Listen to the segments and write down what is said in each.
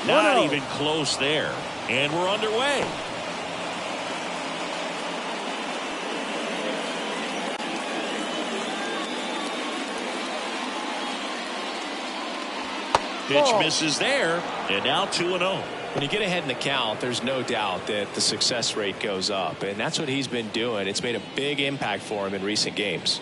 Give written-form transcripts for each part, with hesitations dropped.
Not even close there. And we're underway. Pitch misses there, and now 2-0. When you get ahead in the count, there's no doubt that the success rate goes up, and that's what he's been doing. It's made a big impact for him in recent games.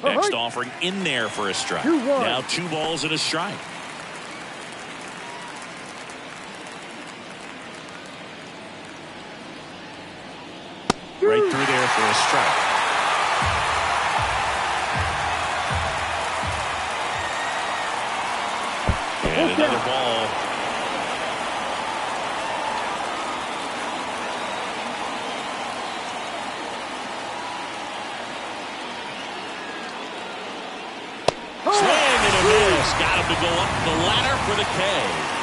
Next offering in there for a strike. Now 2 balls and a strike. Right through there for a strike. And another ball. Swing and a miss. Got him to go up the ladder for the K.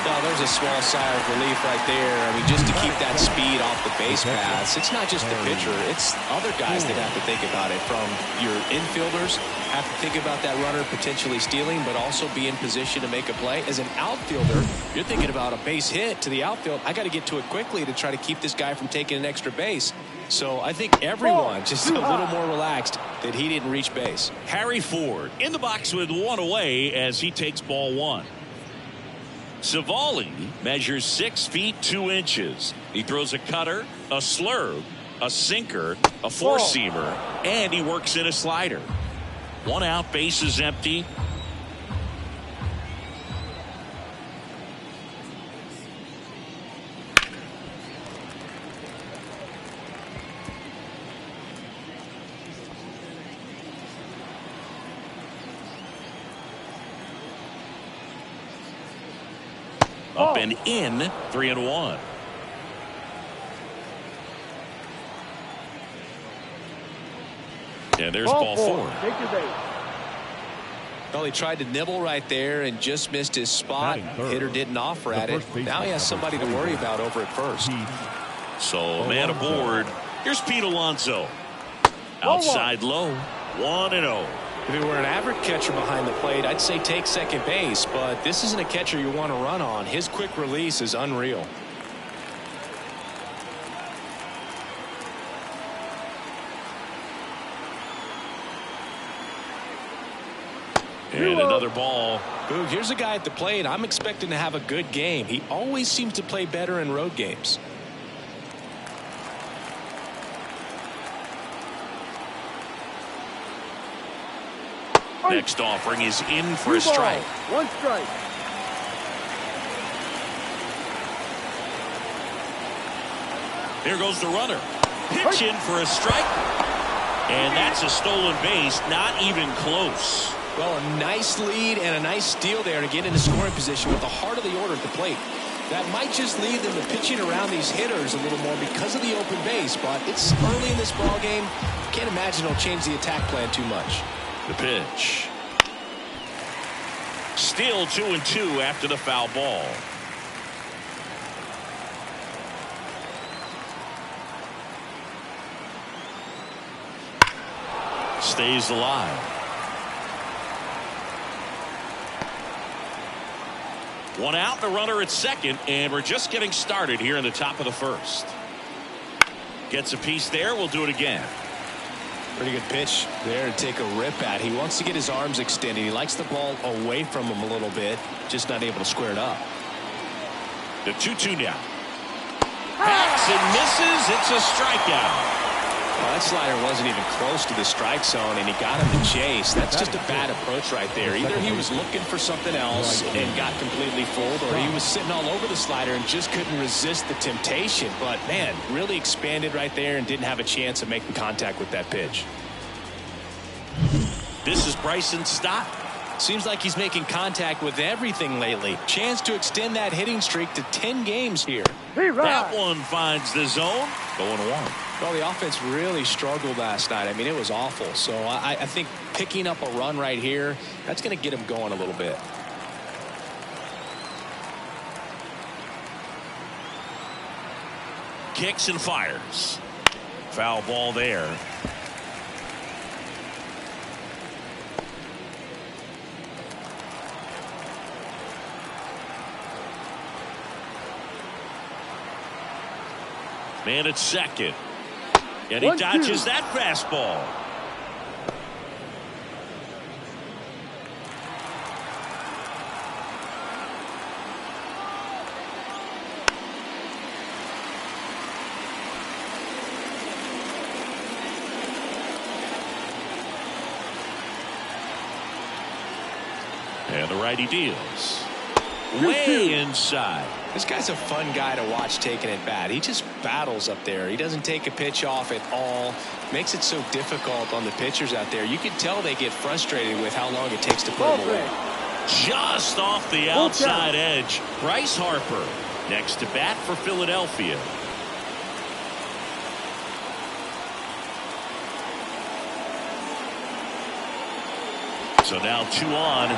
Now, there's a small sigh of relief right there. I mean, just to keep that speed off the base paths. It's not just the pitcher. It's other guys that have to think about it. From your infielders, have to think about that runner potentially stealing, but also be in position to make a play. As an outfielder, you're thinking about a base hit to the outfield. I got to get to it quickly to try to keep this guy from taking an extra base. So I think everyone just a little more relaxed that he didn't reach base. Harry Ford in the box with 1 away as he takes ball 1. Savali measures 6 feet 2 inches. He throws a cutter, a slurve, a sinker, a 4-seamer, and he works in a slider. 1 out, base is empty. Up and in, 3-1. And there's ball 4. Take your base. Well, he tried to nibble right there and just missed his spot. Hitter didn't offer at it. Now he has somebody to worry about over at first. So man aboard. Here's Pete Alonso. Outside low. 1-0. If he were an average catcher behind the plate, I'd say take second base, but this isn't a catcher you want to run on. His quick release is unreal. And another ball. Boog, here's a guy at the plate. I'm expecting to have a good game. He always seems to play better in road games. Next offering is in for a strike. 1 strike. There goes the runner. Pitch in for a strike. And that's a stolen base. Not even close. Well, a nice lead and a nice steal there to get into scoring position with the heart of the order at the plate. That might just lead them to pitching around these hitters a little more because of the open base, but it's early in this ball game. Can't imagine it'll change the attack plan too much. The pitch. Still 2-2 after the foul ball. Stays alive. 1 out, the runner at second, and we're just getting started here in the top of the first. Gets a piece there. We'll do it again. Pretty good pitch there to take a rip at. He wants to get his arms extended. He likes the ball away from him a little bit, just not able to square it up. The 2-2 now. Hacks and misses. It's a strikeout. Well, that slider wasn't even close to the strike zone, and he got him to chase. That's just a bad approach right there. Either he was looking for something else and got completely fooled, or he was sitting all over the slider and just couldn't resist the temptation. But, man, really expanded right there and didn't have a chance of making contact with that pitch. This is Bryson Stott. Seems like he's making contact with everything lately. Chance to extend that hitting streak to 10 games here. That one finds the zone. Going 1. Well, the offense really struggled last night. I mean, it was awful. So I think picking up a run right here, that's going to get him going a little bit. Kicks and fires. Foul ball there. Man at second. And he dodges that fastball. And the righty deals. Way inside. This guy's a fun guy to watch taking at bat. He just battles up there. He doesn't take a pitch off at all. Makes it so difficult on the pitchers out there. You can tell they get frustrated with how long it takes to put him away. Just off the outside edge. Bryce Harper next to bat for Philadelphia. So now 2 on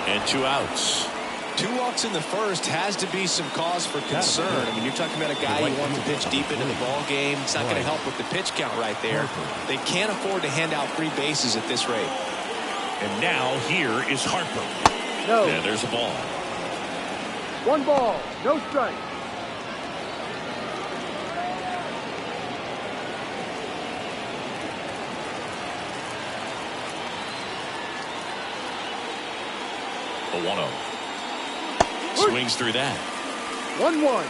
and 2 outs. 2 walks in the first has to be some cause for concern. I mean, you're talking about a guy who wants to pitch deep into the ball game. It's not going to help with the pitch count right there. They can't afford to hand out free bases at this rate. And now here is Harper. No. And there's a ball. 1 ball, no strike. A 1-0. Swings through that. 1-1.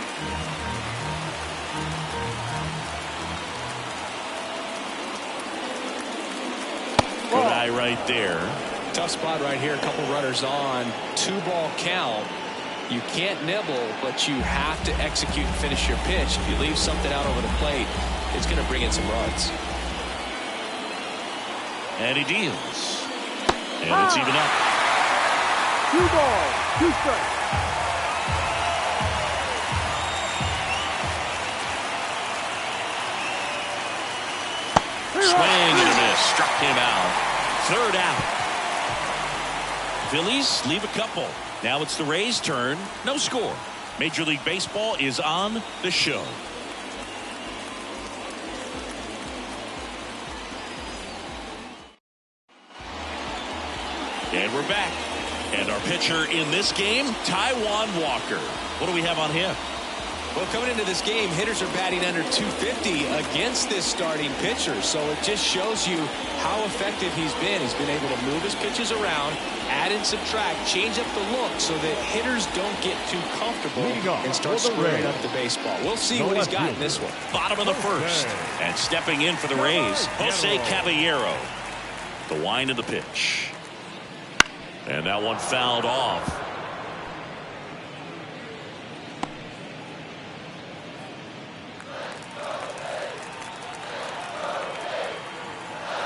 Good eye right there. Tough spot right here. A couple runners on. 2-ball count. You can't nibble, but you have to execute and finish your pitch. If you leave something out over the plate, it's going to bring in some runs. And he deals. And it's even up. 2 balls, 2 strikes. Swing and a miss. Struck him out. 3rd out. Phillies leave a couple. Now it's the Rays' turn. No score. Major League Baseball is on the show. And we're back. And our pitcher in this game, Taijuan Walker. What do we have on him? Well, coming into this game, hitters are batting under 250 against this starting pitcher. So it just shows you how effective he's been. He's been able to move his pitches around, add and subtract, change up the look so that hitters don't get too comfortable and start squaring up the baseball. We'll see what he's got in this one. Bottom of the first. And stepping in for the Rays, Jose Caballero. The wind of the pitch. And that one fouled off.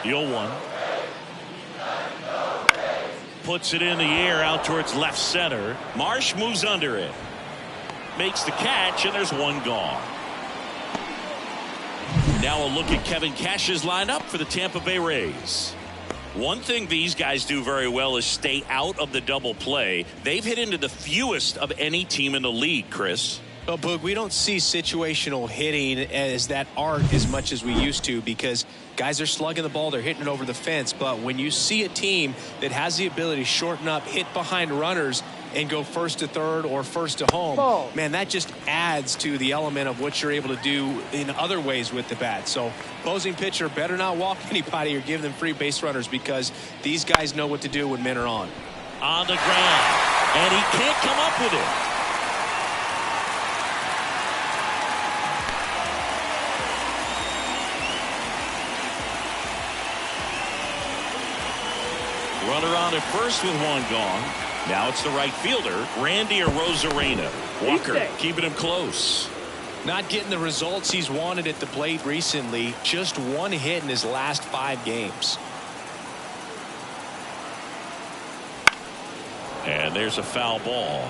The 0-1. Puts it in the air out towards left center. Marsh moves under it. Makes the catch, and there's one gone. Now a look at Kevin Cash's lineup for the Tampa Bay Rays. One thing these guys do very well is stay out of the double play. They've hit into the fewest of any team in the league, Chris. Well, Boog, we don't see situational hitting as that art as much as we used to because guys are slugging the ball, they're hitting it over the fence. But when you see a team that has the ability to shorten up, hit behind runners, and go first to third or first to home, man, that just adds to the element of what you're able to do in other ways with the bat. So opposing pitcher better not walk anybody or give them free base runners because these guys know what to do when men are on. On the ground, and he can't come up with it. Runner on at first with one gone. Now it's the right fielder, Randy Arozarena. Walker keeping him close. Not getting the results he's wanted at the plate recently. Just 1 hit in his last 5 games. And there's a foul ball.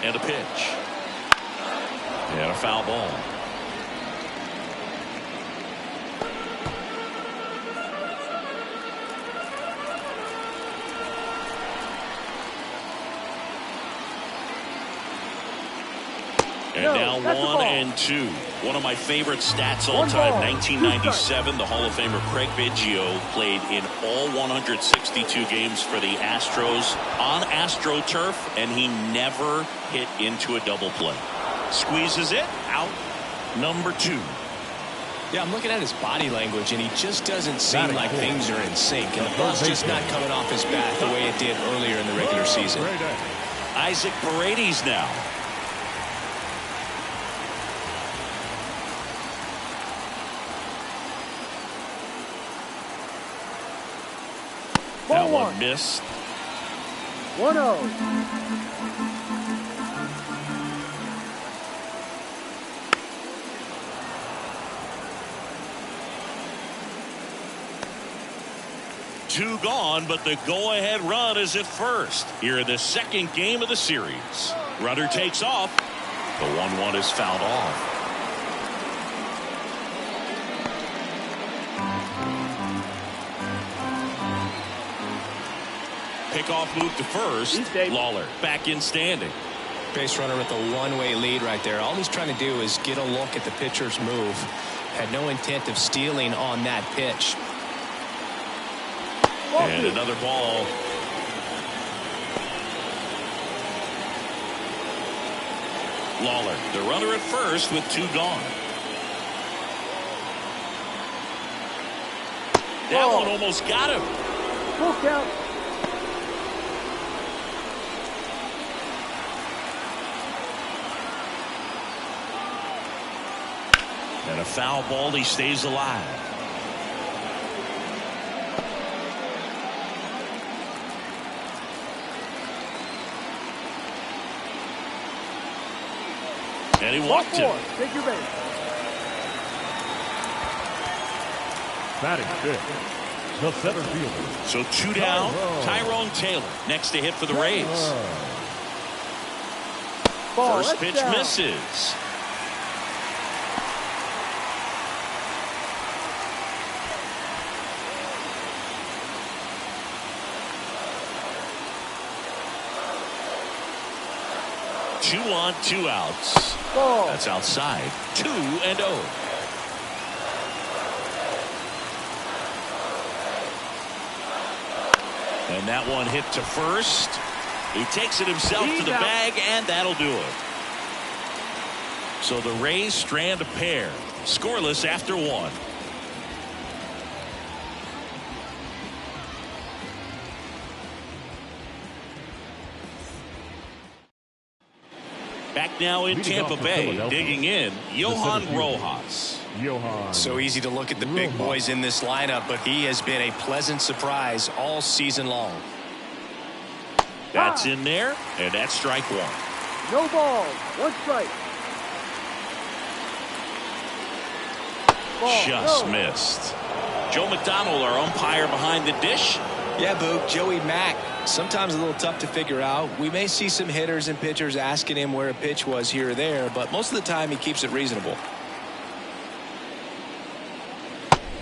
And a pitch. And a foul ball. And No, now that's the 1 ball. and 2. One of my favorite stats all One time. ball. 1997, the Hall of Famer Craig Biggio played in all 162 games for the Astros on AstroTurf, and he never hit into a double play. Squeezes it out. Number 2. Yeah, I'm looking at his body language, and he just doesn't seem like things are in sync. And the ball's just not coming off his bat the way it did earlier in the regular season. Isaac Paredes now. That Ball one missed. 1-0. Two gone, but the go-ahead run is at first. Here in the second game of the series. Runner takes off. The 1-1 is fouled off. Pickoff move to first. Lawler back in standing. Base runner with a one-way lead right there. All he's trying to do is get a look at the pitcher's move. Had no intent of stealing on that pitch. And another ball. Lawler, the runner at first with 2 gone. That one almost got him. Full count. And a foul ball, he stays alive. And he walked him. Take your base. Batting fifth, the center fielder. So 2 down. Tyrone Taylor next to hit for the Rays. Ball, First pitch down. misses. Two on, 2 outs. Ball. That's outside. 2-0. And that one hit to first. He takes it himself to the bag, and that'll do it. So the Rays strand a pair. Scoreless after 1. Back now in Tampa Bay, digging in, Johan Rojas. So easy to look at the big boys in this lineup, but he has been a pleasant surprise all season long. That's in there, and that's strike 1. No ball. 1 strike. Ball. Just No. missed. Joe McDonald, our umpire behind the dish. Yeah, Boog, Joey Mack, sometimes a little tough to figure out. We may see some hitters and pitchers asking him where a pitch was here or there, but most of the time he keeps it reasonable.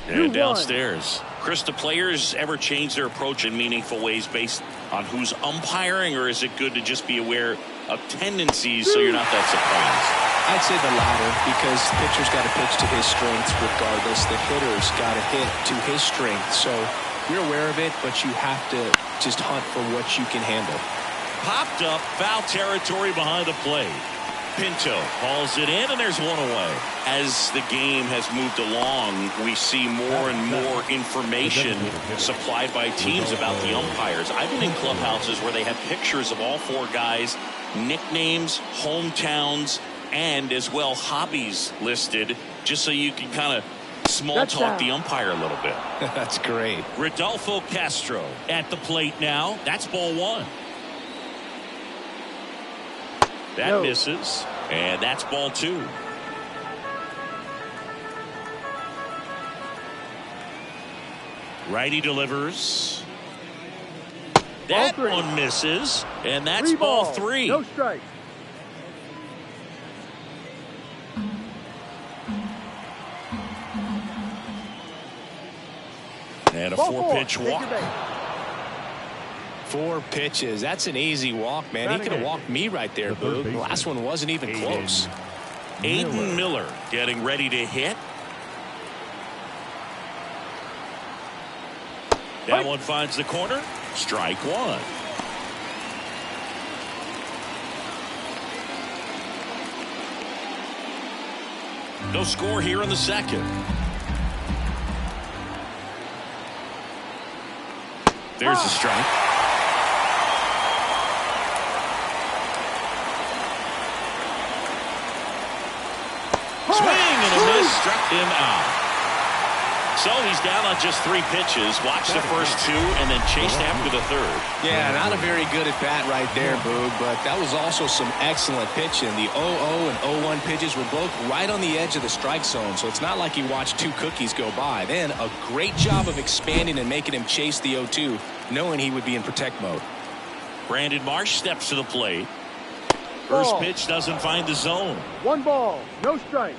And downstairs. Chris, do players ever change their approach in meaningful ways based on who's umpiring, or is it good to just be aware of tendencies so you're not that surprised? I'd say the latter, because the pitcher's got to pitch to his strengths regardless. The hitter's got to hit to his strength. So you're aware of it, but you have to just hunt for what you can handle. Popped up, foul territory behind the plate. Pinto hauls it in, and there's 1 away. As the game has moved along, we see more and more information supplied by teams about the umpires. I've been in clubhouses where they have pictures of all 4 guys, nicknames, hometowns, and as well hobbies listed, just so you can kind of small talk the umpire a little bit. That's great. Rodolfo Castro at the plate now. That's ball 1. That misses, and that's ball 2. Righty delivers. That one misses, and that's ball 3. No strike. And a 4-pitch walk. 4 pitches. That's an easy walk, man. He could have walked me right there, Boog. The last one wasn't even close. Aiden Miller getting ready to hit. That one finds the corner. Strike one. No score here in the second. There's a strike. Swing and a miss, struck him out. So he's down on just 3 pitches. Watch the first 2 and then chased after the third. Yeah, not a very good at bat right there, Boog, but that was also some excellent pitching. The 0-0 and 0-1 pitches were both right on the edge of the strike zone, so it's not like he watched 2 cookies go by. Then a great job of expanding and making him chase the 0-2, knowing he would be in protect mode. Brandon Marsh steps to the plate. First pitch doesn't find the zone. 1 ball, no strike.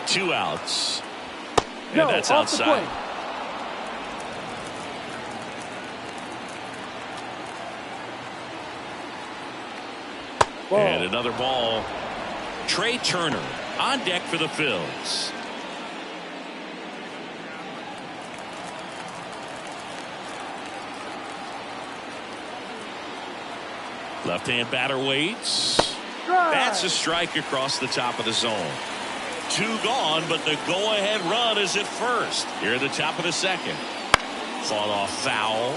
Two outs. And No, that's off the outside. Ball. And another ball. Trey Turner on deck for the Phillies. Left-hand batter waits. Strike. That's a strike across the top of the zone. 2 gone, but the go-ahead run is at first. Here at the top of the second. Fought off foul.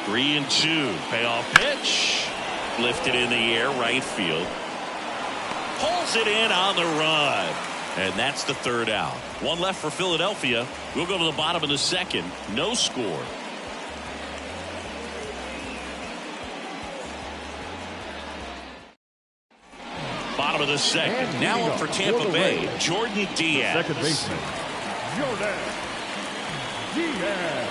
Three and 2. Payoff pitch. Lifted in the air, right field. Pulls it in on the run. And that's the third out. 1 left for Philadelphia. We'll go to the bottom of the second. No score. Bottom of the second. And Now leading up for off Tampa for the Bay, Rays, Jordan Diaz. Second baseman, Jordan Diaz.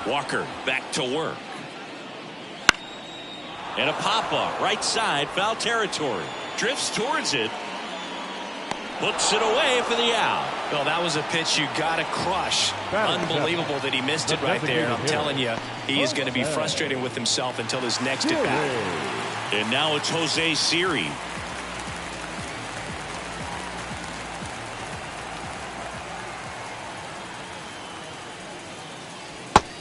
Walker back to work. And a pop-up right side, foul territory. Drifts towards it. Puts it away for the out. Well, that was a pitch you got to crush. Unbelievable that he missed it right there. I'm telling you, he is going to be frustrated with himself until his next at bat. And now it's Jose Siri.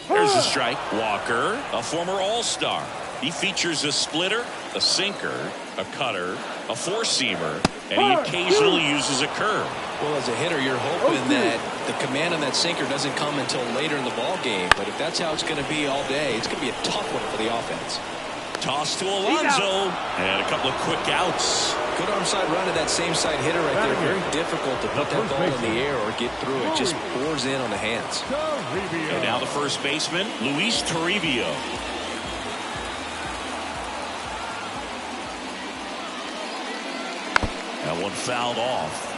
There's a strike. Walker, a former All-Star. He features a splitter, a sinker, a cutter, a four-seamer, and he occasionally uses a curve. Well, as a hitter, you're hoping that the command on that sinker doesn't come until later in the ball game. But if that's how it's going to be all day, it's going to be a tough one for the offense. Toss to Alonso, and a couple of quick outs. Good arm side run to that same side hitter right there. Very difficult to put that ball in the air or get through it. Just pours in on the hands. And now the first baseman, Luis Toribio. That one fouled off.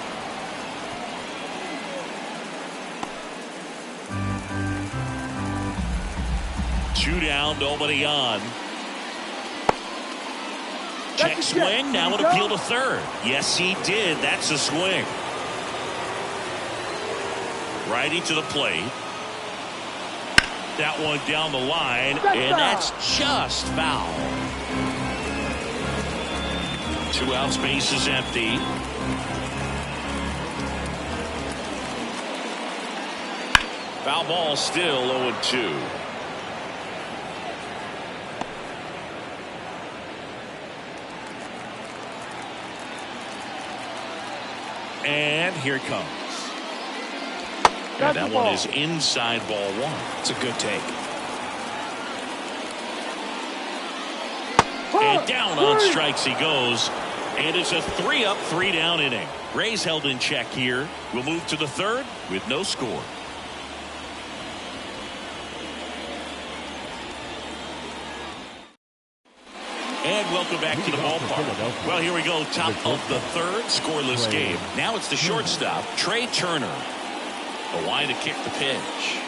Two down, nobody on. Check swing, now an appeal to third. Yes, he did. That's a swing. Righty to the plate. That one down the line, and that's just foul. 2 outs, base is empty. Foul ball still 0-2. And here it comes. And that one is inside ball 1. It's a good take. And down on strikes he goes. And it's a 3-up, 3-down inning. Rays held in check here. We'll move to the third with no score. And welcome back to the ballpark. Well, here we go. Top of the third, scoreless game. Now it's the shortstop, Trey Turner. A line to kick the pitch.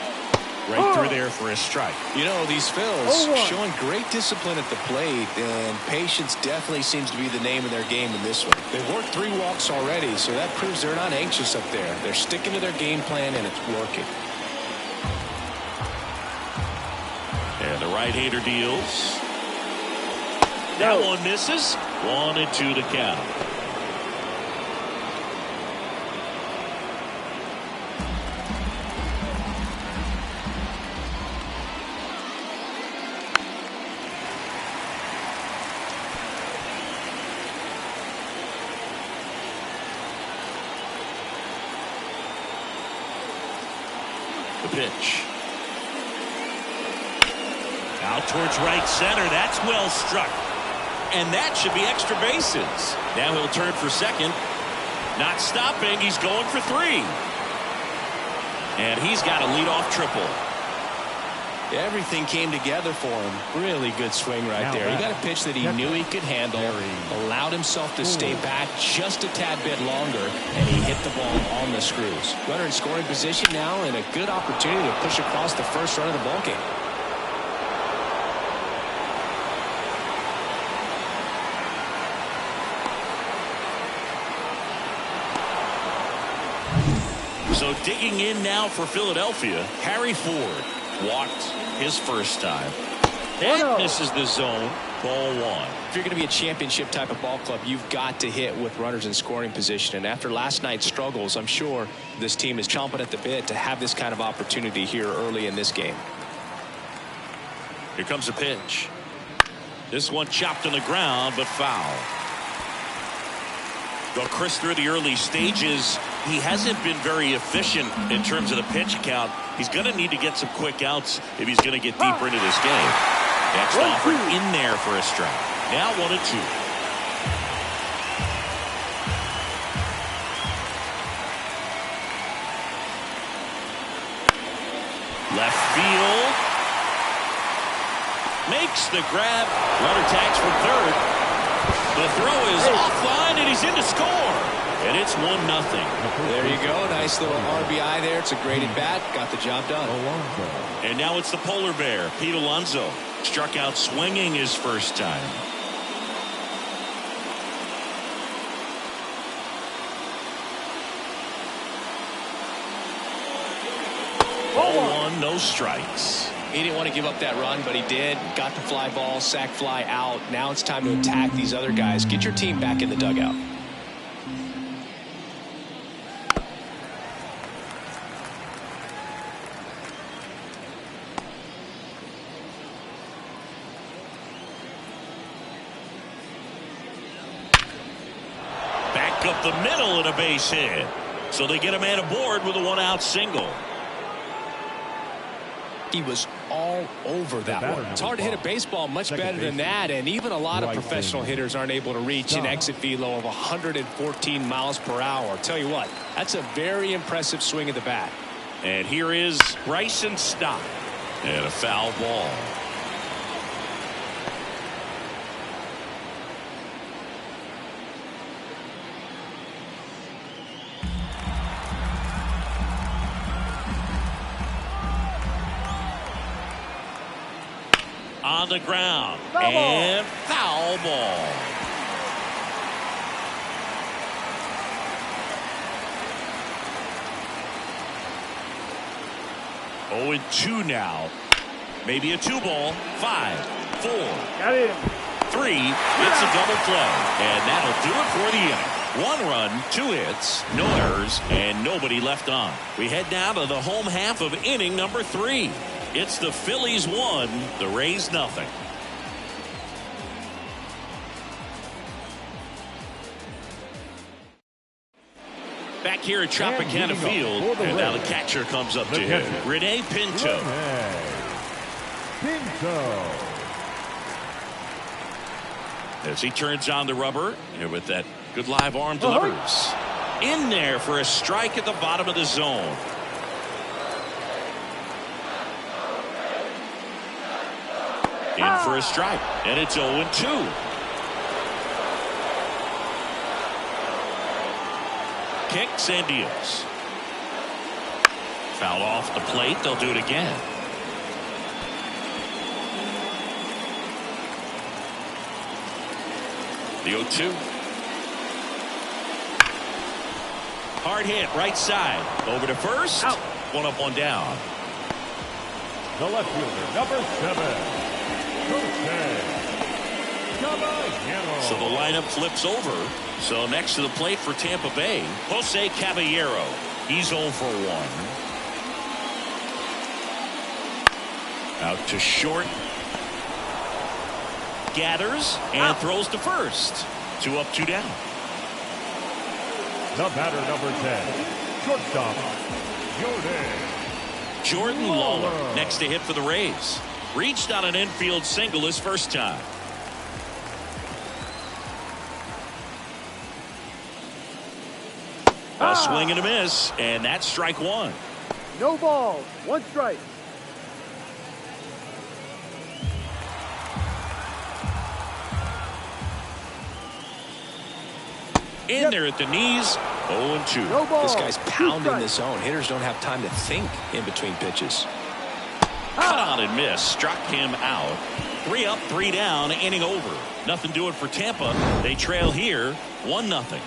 Right through there for a strike. You know, these Phils showing great discipline at the plate, and patience definitely seems to be the name of their game in this one. They've worked 3 walks already, so that proves they're not anxious up there. They're sticking to their game plan, and it's working. And the right-hander deals. That one misses. 1-2 to count. The pitch. Out towards right center. That's well struck. And that should be extra bases. Now he'll turn for second. Not stopping. He's going for 3. And he's got a leadoff triple. Everything came together for him. Really good swing right there. He got a pitch that he knew he could handle, allowed himself to stay back just a tad bit longer, and he hit the ball on the screws. Runner in scoring position now, and a good opportunity to push across the first run of the ballgame. So digging in now for Philadelphia, Harry Ford walked his first time. And misses the zone. Ball 1. If you're going to be a championship type of ball club, you've got to hit with runners in scoring position. And after last night's struggles, I'm sure this team is chomping at the bit to have this kind of opportunity here early in this game. Here comes a pitch. This one chopped on the ground, but foul. Well, Chris, through the early stages, he hasn't been very efficient in terms of the pitch count. He's going to need to get some quick outs if he's going to get deeper into this game. Next offer in there for a strike. Now 1-2. Left field. Makes the grab. Runner tags from third. The throw is offline, and he's in to score. And it's 1-0. There you go. Nice little RBI there. It's a great at-bat. Got the job done. And now it's the polar bear, Pete Alonso. Struck out swinging his first time. Ball 1, no strikes. He didn't want to give up that run, but he did. Got the fly ball, sac fly out. Now it's time to attack these other guys. Get your team back in the dugout. Back up the middle and a base hit. So they get a man aboard with a 1-out single. He was all over that one. It's hard to hit a baseball much better than that, and even a lot of professional hitters aren't able to reach an exit velo of 114 miles per hour. I'll tell you what, that's a very impressive swing of the bat. And here is Bryson Stott. And a foul ball. On the ground. And foul ball. Oh, and 2 now. Maybe a 2-ball. 5, 4, 3. It's a double play. And that'll do it for the inning. 1 run, 2 hits, no errors, and nobody left on. We head now to the home half of inning number 3. It's the Phillies 1, the Rays 0. Back here at Tropicana Field, and now the catcher comes up to him. Rene Pinto. As he turns on the rubber, and with that good live arm delivers. In there for a strike at the bottom of the zone. In for a strike. And it's 0-2. Kicks and deals. Foul off the plate. They'll do it again. The 0-2. Hard hit, right side. Over to first. Out. One up, one down. The left fielder, number 7, Jose Caballero. So the lineup flips over. So next to the plate for Tampa Bay, Jose Caballero. He's 0 for 1. Out to short. Gathers and throws to first. 2 up, 2 down. The batter, number 10, shortstop, Jordan Lawler next to hit for the Rays. Reached on an infield single his first time. A swing and a miss, and that's strike 1. No balls. 1 strike. In there at the knees. 0-2. No balls. This guy's 2 pounding strikes. the zone. Hitters don't have time to think in between pitches. Cut on and miss. Struck him out. 3 up, 3 down. Inning over. Nothing doing for Tampa. They trail here 1-0.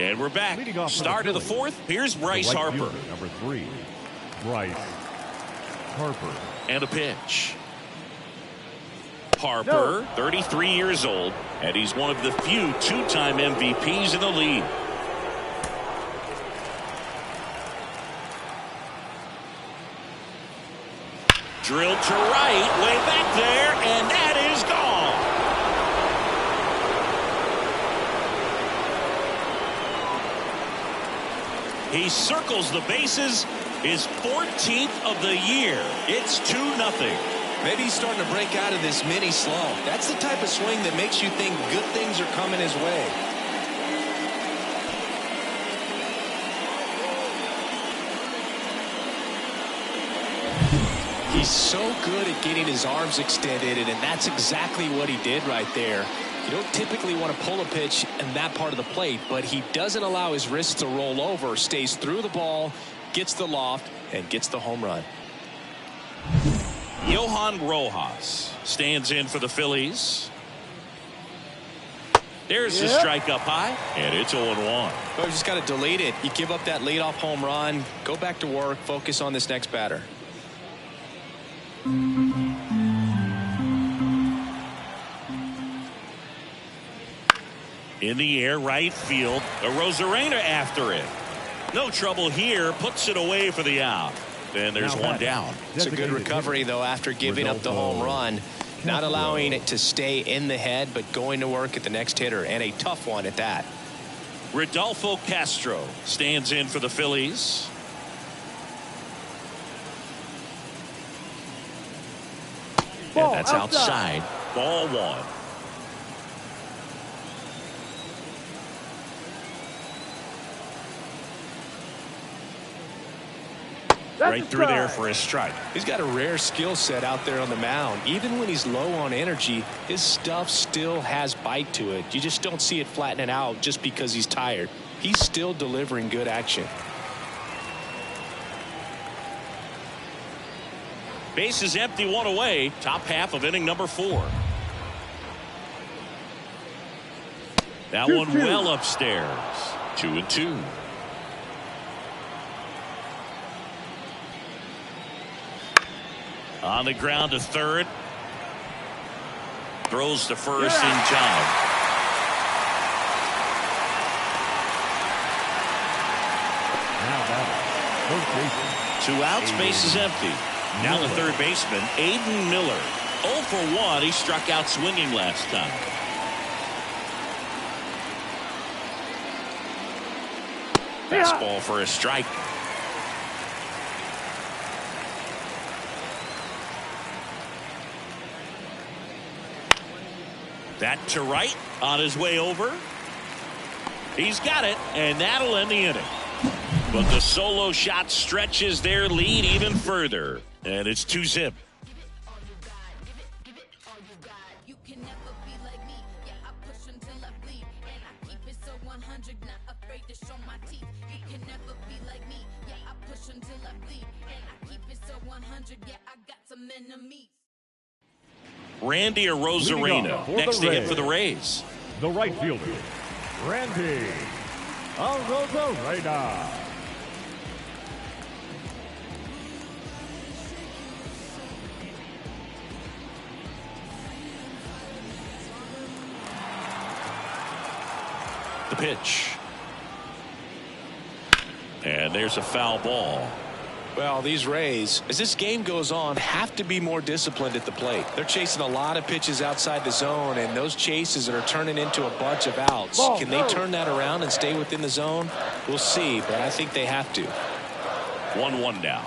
And we're back. Leading off for the Start of the Phillies, 4th. Here's Bryce right Harper. fielder, number 3, Bryce Harper. And a pitch. Harper, 33 years old, and he's one of the few two-time MVPs in the league. Drilled to right, way back there, and that is gone. He circles the bases, his 14th of the year. It's 2-0. Maybe he's starting to break out of this mini slump. That's the type of swing that makes you think good things are coming his way. He's so good at getting his arms extended, and that's exactly what he did right there. You don't typically want to pull a pitch in that part of the plate, but he doesn't allow his wrists to roll over, stays through the ball, gets the loft, and gets the home run. Johan Rojas stands in for the Phillies. There's the strike up high, and it's 0-1. Oh, you just got to delete it. You give up that leadoff home run, go back to work, focus on this next batter. In the air, right field. A Rosarena after it. No trouble here. Puts it away for the out. And there's one down. It's a good recovery, though, after giving up the home run. Not allowing it to stay in the head, but going to work at the next hitter, and a tough one at that. Rodolfo Castro stands in for the Phillies. Ball And that's outside. Ball 1. Right through there for a strike. He's got a rare skill set out there on the mound. Even when he's low on energy, his stuff still has bite to it. You just don't see it flattening out just because he's tired. He's still delivering good action. Base is empty, 1 away. Top half of inning number 4. That 2-2. one well upstairs. 2-2. On the ground to third. Throws to first in time. Now batting, 2 outs, base is empty. Now the third baseman, Aiden Miller. 0 for 1. He struck out swinging last time. Fastball for a strike. That to right on his way over. He's got it, and that'll end the inning. But the solo shot stretches their lead even further, and it's 2-zip. Randy Arozarena next to hit for the Rays. The right fielder, Randy Arozarena. The pitch. And there's a foul ball. Well, these Rays, as this game goes on, have to be more disciplined at the plate. They're chasing a lot of pitches outside the zone, and those chases are turning into a bunch of outs. Can they turn that around and stay within the zone? We'll see, but I think they have to. 1-1 now.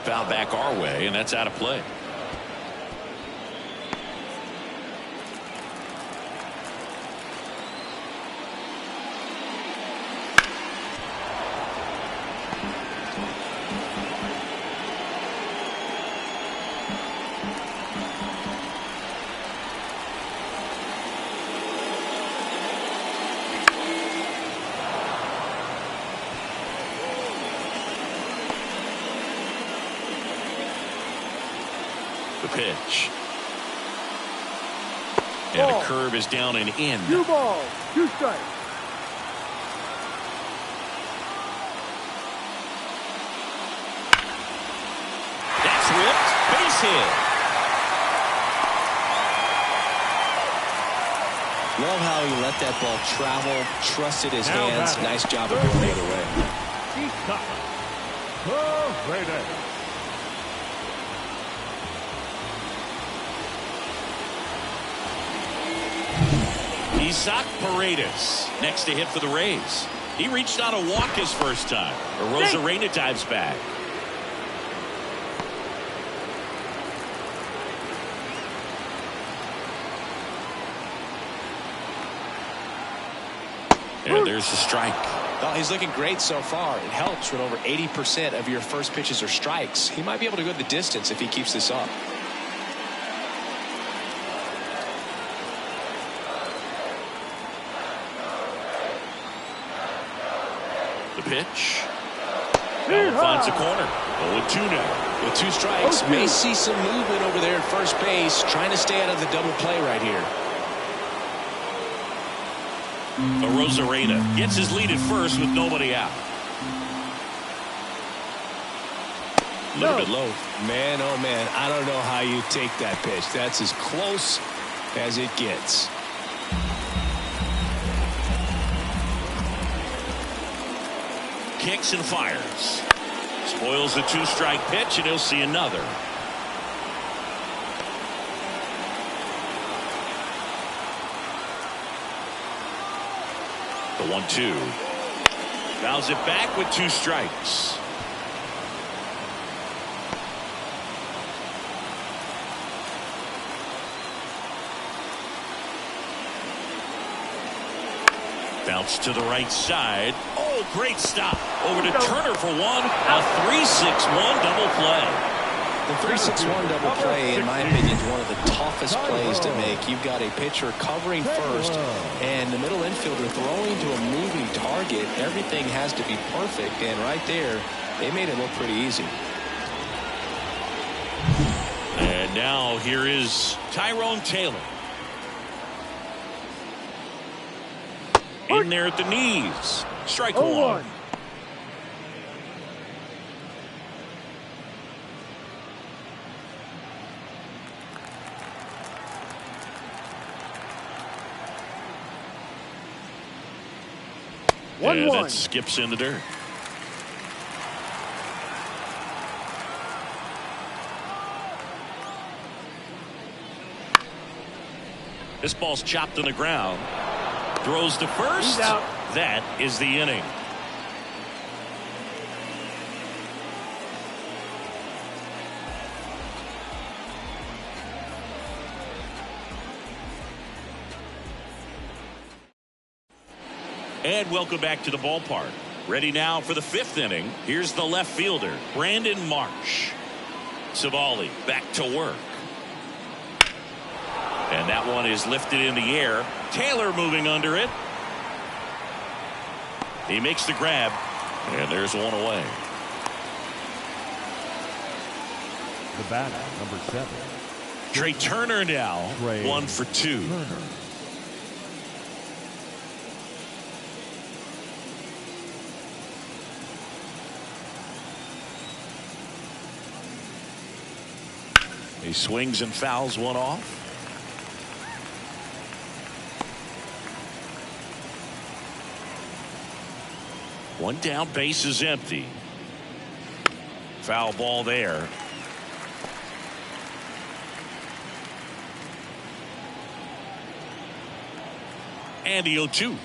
Foul back our way, and that's out of play. Pitch. And a curve is down and in. 2 balls, 2 strikes. That's ripped. Base hit. Love how he let that ball travel, trusted his hands. Nice job of going the other way. Isaac Paredes next to hit for the Rays. He reached on a walk his first time. Arozarena dives back. And there's the strike. Well, he's looking great so far. It helps when over 80% of your first pitches are strikes. He might be able to go the distance if he keeps this up. Pitch. Now finds a corner. 0-2 now. With 2 strikes, may see some movement over there at first base, trying to stay out of the double play right here. Arozarena gets his lead at first with nobody out. A little bit low. Man, oh man, I don't know how you take that pitch. That's as close as it gets. Kicks and fires. Spoils the 2-strike pitch, and he'll see another. The 1-2. Fouls it back with 2 strikes. Bounce to the right side. Oh, great stop. Over to Turner for one. A 3-6-1 double play. The 3-6-1 double play, in my opinion, is one of the toughest plays to make. You've got a pitcher covering first, and the middle infielder throwing to a moving target. Everything has to be perfect, and right there, they made it look pretty easy. And now here is Tyrone Taylor. In there at the knees. Strike 1. And that skips in the dirt. This ball's chopped on the ground. Throws to first. That is the inning. And welcome back to the ballpark. Ready now for the 5th inning. Here's the left fielder, Brandon Marsh. Savali back to work. And that one is lifted in the air. Taylor moving under it. He makes the grab. And there's one away. The batter, number 7. Trey Turner now. Trey 1 for 2. Turner. He swings and fouls one off. One down, base is empty. Foul ball there. And the 0-2.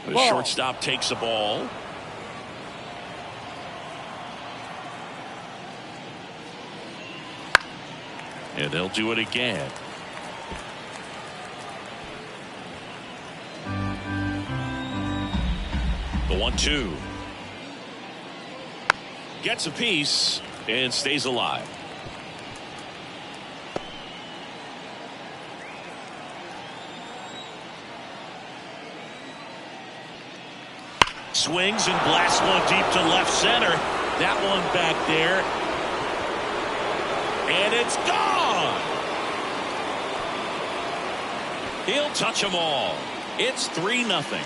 The shortstop takes the ball. And they'll do it again. The 1-2. Gets a piece and stays alive. Swings and blasts one deep to left center. That one back there. And it's gone. He'll touch them all. It's 3-0.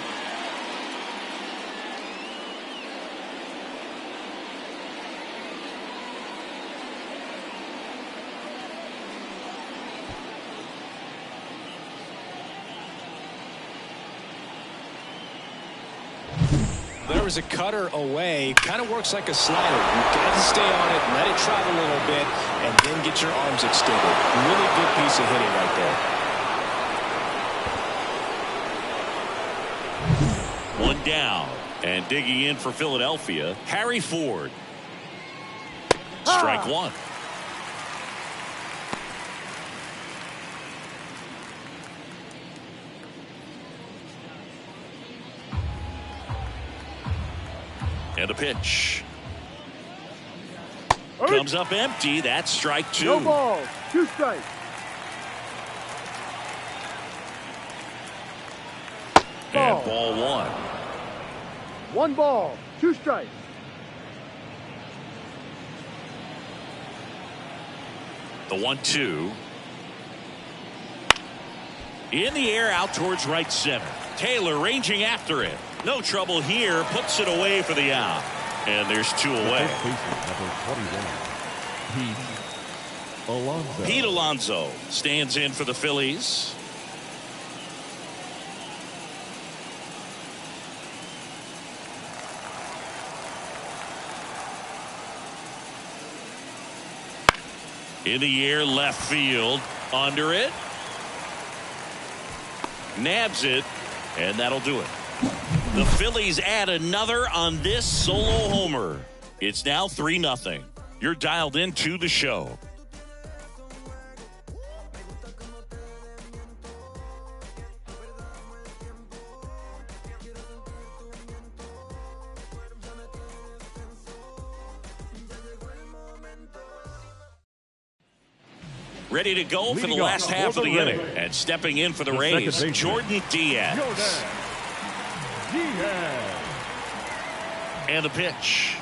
There was a cutter away. Kind of works like a slider. You've got to stay on it, let it travel a little bit, and then get your arms extended. Really good piece of hitting right there. One down. And digging in for Philadelphia, Harry Ford. Strike one. And a pitch. Comes up empty. That's strike 2. No ball. 2 strikes. And ball 1. 1 ball. 2 strikes. The 1-2. In the air out towards right center. Taylor ranging after it. No trouble here. Puts it away for the out. And there's 2 away. Pete Alonso stands in for the Phillies. In the air left field. Under it. Nabs it. And that'll do it. The Phillies add another on this solo homer. It's now 3-0. You're dialed into the show. Ready to go for the last half of the inning. And stepping in for the Rays, Jordan Diaz. And a pitch.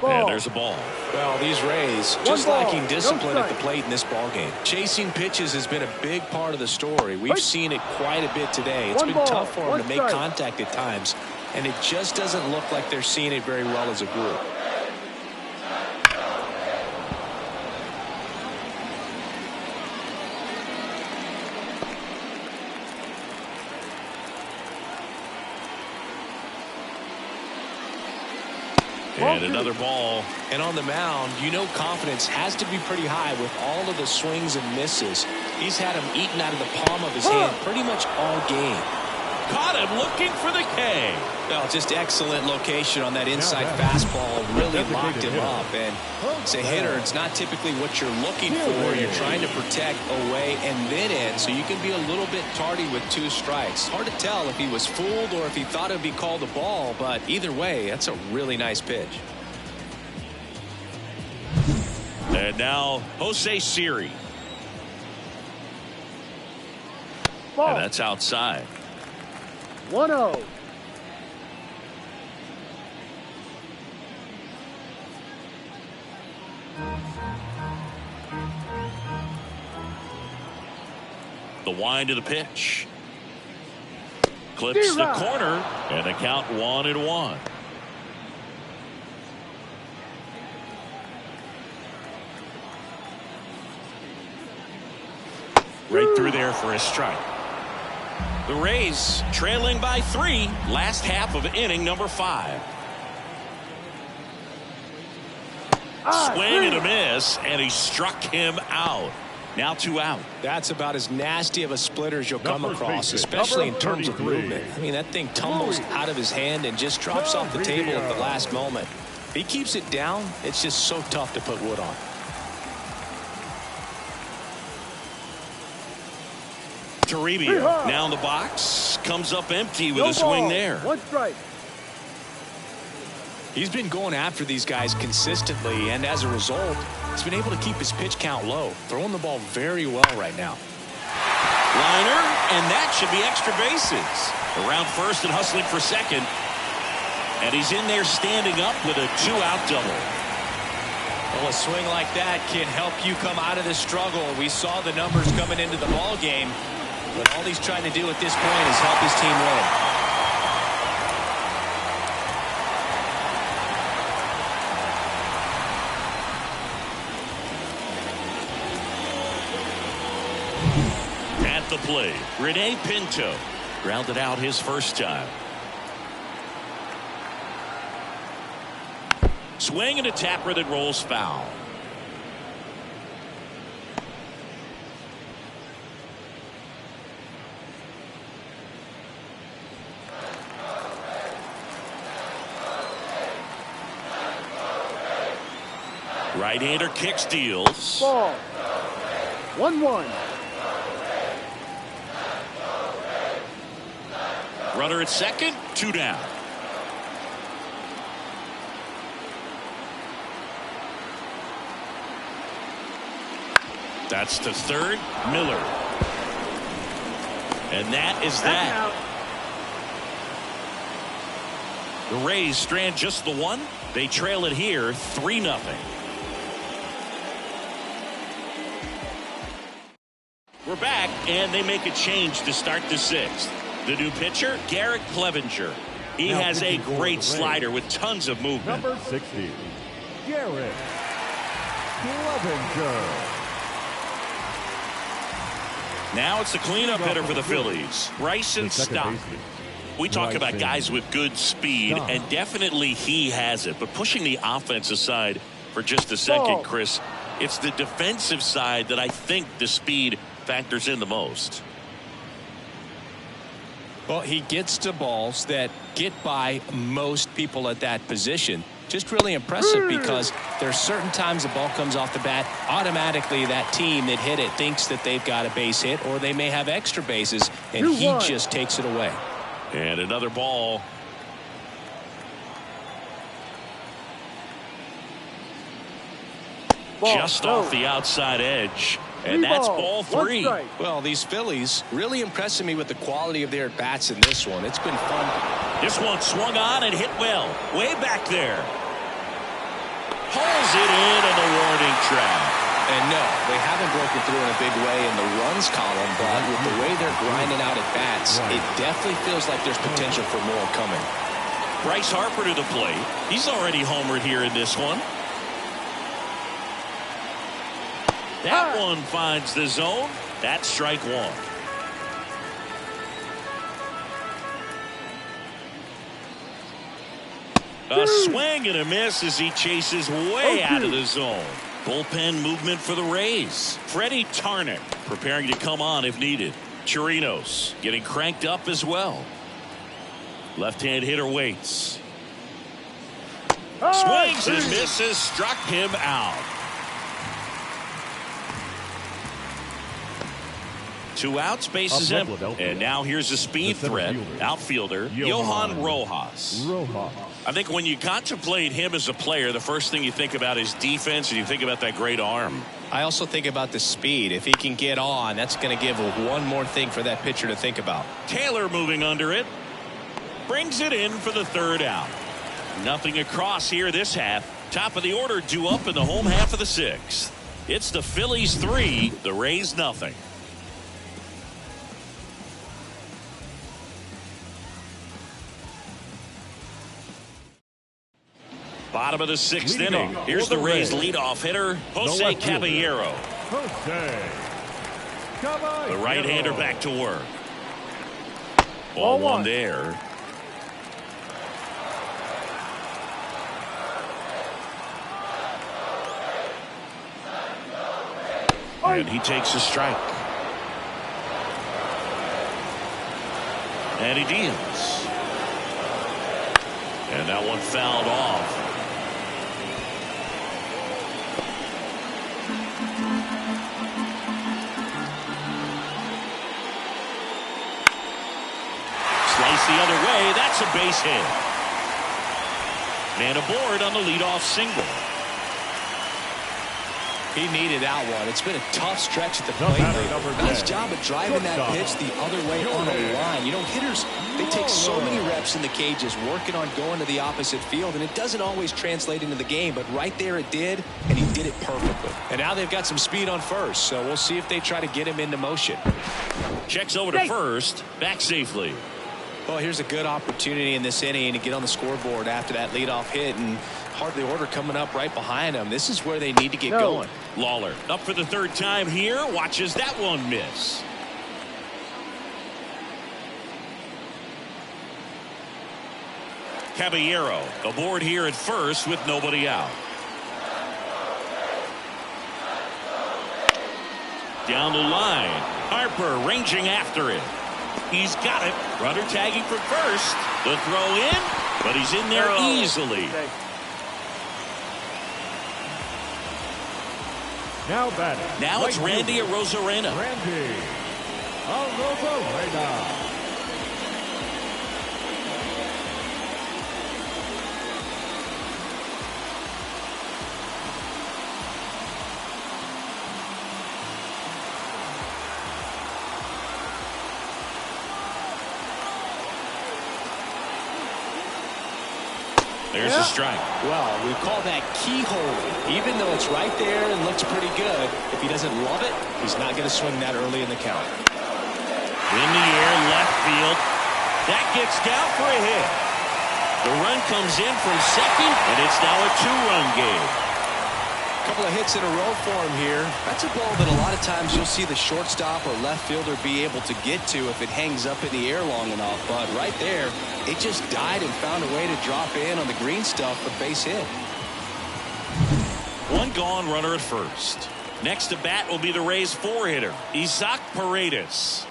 Ball. And there's a ball. Well, these Rays just lacking discipline at the plate in this ball game. Chasing pitches has been a big part of the story. We've seen it quite a bit today. It's been tough for them to make contact at times, and it just doesn't look like they're seeing it very well as a group. And another ball. And on the mound, you know confidence has to be pretty high with all of the swings and misses. He's had them eaten out of the palm of his hand pretty much all game. Caught him looking for the K. Well, just excellent location on that inside fastball. Really locked him up. And it's a hitter. It's not typically what you're looking for. You're trying to protect away and then in, so you can be a little bit tardy with 2 strikes. Hard to tell if he was fooled or if he thought it would be called a ball, but either way, that's a really nice pitch. And now Jose Siri. Ball. And that's outside. 1-0. The wind of the pitch. Clips the corner, and the count 1-1. Right through there for a strike. The Rays trailing by 3, last half of inning number 5. Swing and a miss, and he struck him out. Now 2 out. That's about as nasty of a splitter as you'll come across, especially in terms of movement. I mean, that thing tumbles out of his hand and just drops off the table at the last moment. If he keeps it down, it's just so tough to put wood on. Toribio now in the box, comes up empty with a swing there. 1 strike. He's been going after these guys consistently, and as a result, he's been able to keep his pitch count low, throwing the ball very well right now. Liner, and that should be extra bases. Around first and hustling for second. And he's in there standing up with a 2-out double. Well, a swing like that can help you come out of the struggle. We saw the numbers coming into the ball game, but all he's trying to do at this point is help his team win. At the plate, Rene Pinto grounded out his first time. Swing and a tapper that rolls foul. Right-hander kicks, deals. Ball. 1-1. Runner at second, 2 down. That's to third, Miller. And that is that. The Rays strand just the 1. They trail it here 3-0. We're back, and they make a change to start the 6th. The new pitcher, Garrett Clevenger. He has a great slider with tons of movement. Number 60, Garrett Clevenger. Now it's the cleanup hitter for the Phillies, Bryson Stott. We talk about guys with good speed, and definitely he has it. But pushing the offense aside for just a second, Chris, it's the defensive side that I think the speed factors in the most. Well, he gets to balls that get by most people at that position. Just really impressive because there are certain times the ball comes off the bat, automatically that team that hit it thinks that they've got a base hit or they may have extra bases, and he just takes it away. And another ball. Just off the outside edge. And that's ball 3. Well, these Phillies really impressing me with the quality of their at-bats in this one. It's been fun. This one swung on and hit well. Way back there. Pulls it in on the warning track. And no, they haven't broken through in a big way in the runs column, but with the way they're grinding out at-bats, it definitely feels like there's potential for more coming. Bryce Harper to the plate. He's already homered here in this one. That one finds the zone. That's strike 1. A swing and a miss as he chases way out of the zone. Bullpen movement for the Rays. Freddie Tarnick preparing to come on if needed. Chirinos getting cranked up as well. Left-hand hitter waits. High. Swings and misses. Struck him out. 2 outs, bases empty. And now here's a speed threat. Outfielder Johan Rojas. I think when you contemplate him as a player, the first thing you think about is defense, and you think about that great arm. I also think about the speed. If he can get on, that's going to give one more thing for that pitcher to think about. Taylor moving under it. Brings it in for the 3rd out. Nothing across here this half. Top of the order due up in the home half of the 6th. It's the Phillies 3, the Rays nothing. Bottom of the 6th inning. Here's the Rays leadoff hitter, Jose Caballero. The right-hander back to work. Ball 1 there. And he takes a strike. And he deals. And that one fouled off. Slice the other way. That's a base hit. Man aboard on the leadoff single. He needed that one. It's been a tough stretch at the plate. Nice job of driving that pitch the other way on a line. You know, hitters, they take so many reps in the cages working on going to the opposite field, and it doesn't always translate into the game, but right there it did, and he did it perfectly. And now they've got some speed on first, so we'll see if they try to get him into motion. Checks over to first, back safely. Well, here's a good opportunity in this inning to get on the scoreboard after that leadoff hit, and hardly order coming up right behind them. This is where they need to get going. Lawler up for the 3rd time here. Watches that one miss. Caballero aboard here at first with nobody out. Down the line. Harper ranging after it. He's got it. Runner tagging for first. The throw in, but he's in there easily. Now it's Randy Arozarena. There's a strike. Well, we call that keyhole. Even though it's right there and looks pretty good, if he doesn't love it, he's not going to swing that early in the count. In the air, left field. That gets down for a hit. The run comes in from second, and it's now a 2-run game. A couple of hits in a row for him here. That's a ball that a lot of times you'll see the shortstop or left fielder be able to get to if it hangs up in the air long enough. But right there, it just died and found a way to drop in on the green stuff for base hit. 1 gone, runner at first. Next to bat will be the Rays 4-hitter, Isaac Paredes.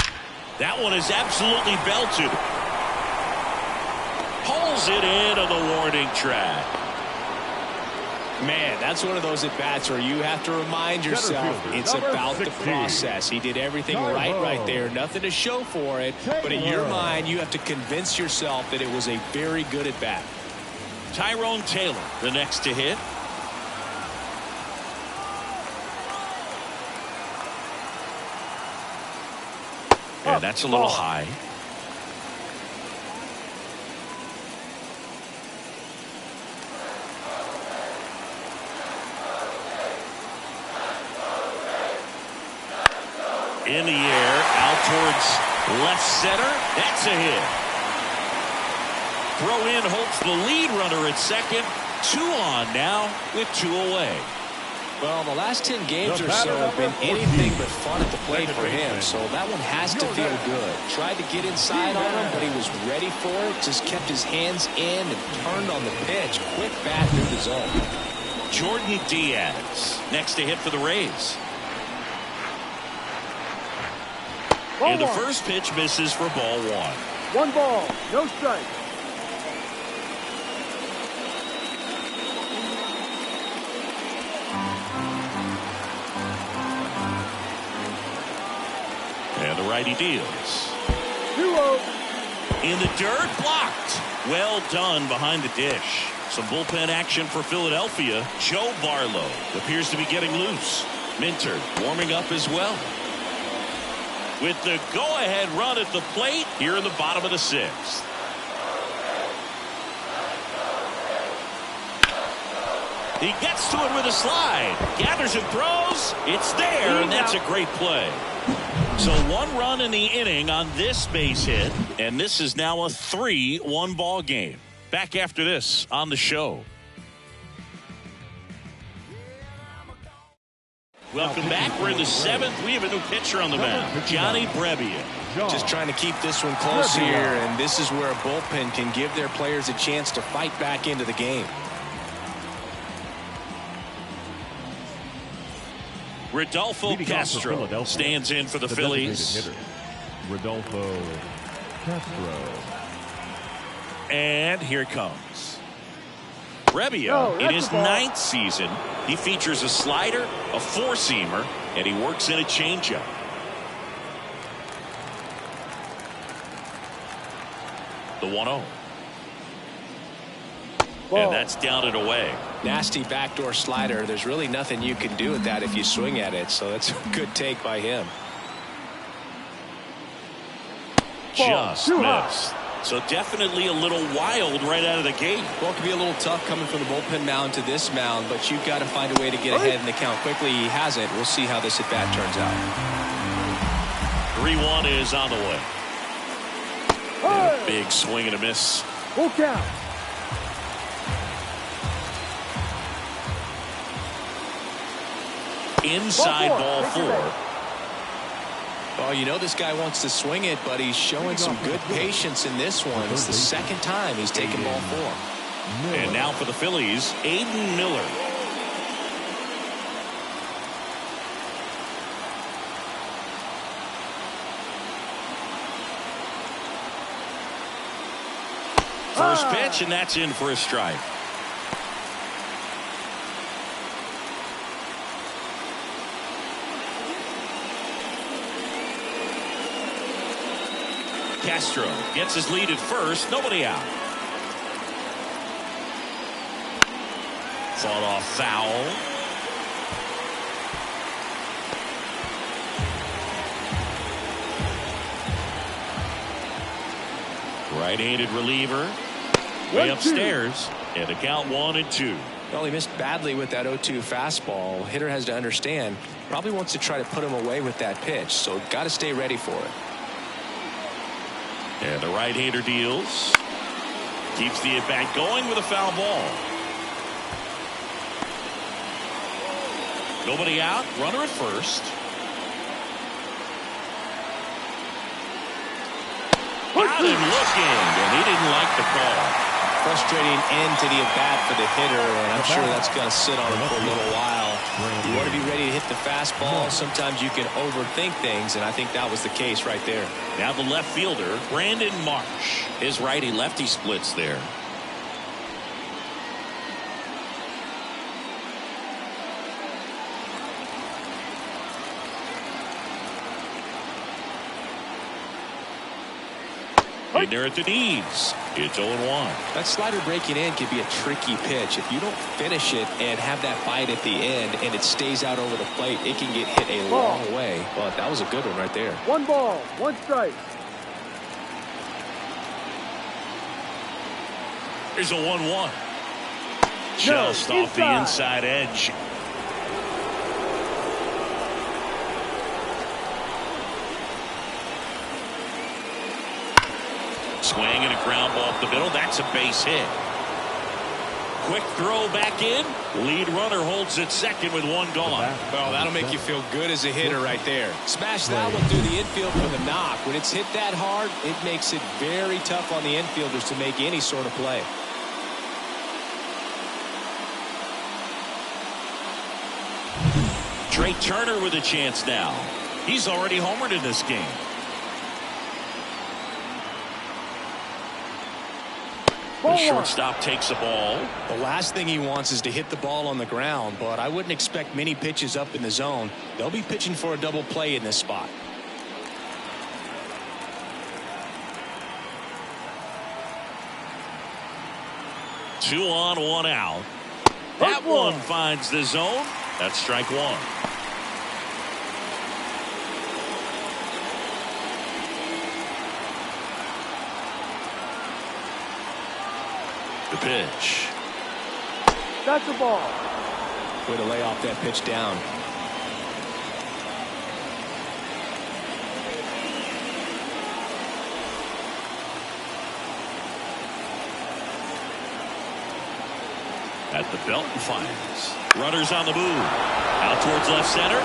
That one is absolutely belted. Pulls it in on the warning track. Man, that's one of those at-bats where you have to remind yourself it's about the process. He did everything right there. Nothing to show for it. But in your mind, you have to convince yourself that it was a very good at-bat. Tyrone Taylor, the next to hit. And that's a little high. In the air, out towards left center. That's a hit. Throw in holds the lead runner at second. 2 on now with 2 away. Well, the last 10 games or so have been anything but fun at the plate for him, so that one has to feel good. Tried to get inside on him, but he was ready for it. Just kept his hands in and turned on the pitch. Quick bat through the zone. Jordan Diaz next to hit for the Rays. And the first pitch misses for ball 1. 1 ball, no strike. righty deals. 2-0. In the dirt, blocked. Well done behind the dish. Some bullpen action for Philadelphia. Joe Barlow appears to be getting loose. Minter warming up as well. With the go-ahead run at the plate here in the bottom of the sixth. He gets to it with a slide. Gathers and throws. It's there, and that's a great play. So 1 run in the inning on this base hit, and this is now a 3-1 ball game. Back after this on the show. Welcome back. We're in the 7th. We have a new pitcher on the mound, Johnny Brebbia. Just trying to keep this one close here, and this is where a bullpen can give their players a chance to fight back into the game. Rodolfo Castro stands in for the Phillies. Rodolfo Castro. And here it comes. Brebbia, in his 9th season, he features a slider, a 4-seamer, and he works in a changeup. The 1-0. And that's down and away. Nasty backdoor slider. There's really nothing you can do with that if you swing at it. So that's a good take by him. Just missed. So definitely a little wild right out of the gate. Well, it can be a little tough coming from the bullpen mound to this mound, but you've got to find a way to get ahead in the count quickly. He hasn't. We'll see how this at bat turns out. 3-1 is on the way. Hey. Big swing and a miss. Full count. Inside ball 4. Oh, you know this guy wants to swing it, but he's showing some good patience in this one. It's the 2nd time he's taken ball 4. And now for the Phillies, Aiden Miller. First pitch, and that's in for a strike. Castro gets his lead at first. Nobody out. Fought off foul. Right-handed reliever. Way upstairs. And the count 1-2. Well, he missed badly with that 0-2 fastball. Hitter has to understand. Probably wants to try to put him away with that pitch. So got to stay ready for it. And the right-hander deals. Keeps the at-bat going with a foul ball. Nobody out. Runner at first. Out and looking. And he didn't like the call. Frustrating end to the at-bat for the hitter, and I'm sure that's going to sit on him for a little while. You want to be ready to hit the fastball. Sometimes you can overthink things, and I think that was the case right there. Now the left fielder, Brandon Marsh. His righty-lefty splits there. In there at the knees. It's 0-1. That slider breaking in can be a tricky pitch. If you don't finish it and have that bite at the end and it stays out over the plate, it can get hit a long way. Well, that was a good one right there. 1 ball, 1 strike. Here's a 1-1. Just off the inside edge. Swing and a ground ball up the middle. That's a base hit. Quick throw back in. Lead runner holds at second with 1 gone. Well, that'll make you feel good as a hitter right there. Smash that one through the infield for the knock. When it's hit that hard, it makes it very tough on the infielders to make any sort of play. Trey Turner with a chance now. He's already homered in this game. The shortstop takes the ball. The last thing he wants is to hit the ball on the ground, but I wouldn't expect many pitches up in the zone. They'll be pitching for a double play in this spot. 2 on, 1 out. That one finds the zone. That's strike 1. The pitch. That's the ball. Way to lay off that pitch down. At the belt and fires. Runners on the move. Out towards left center.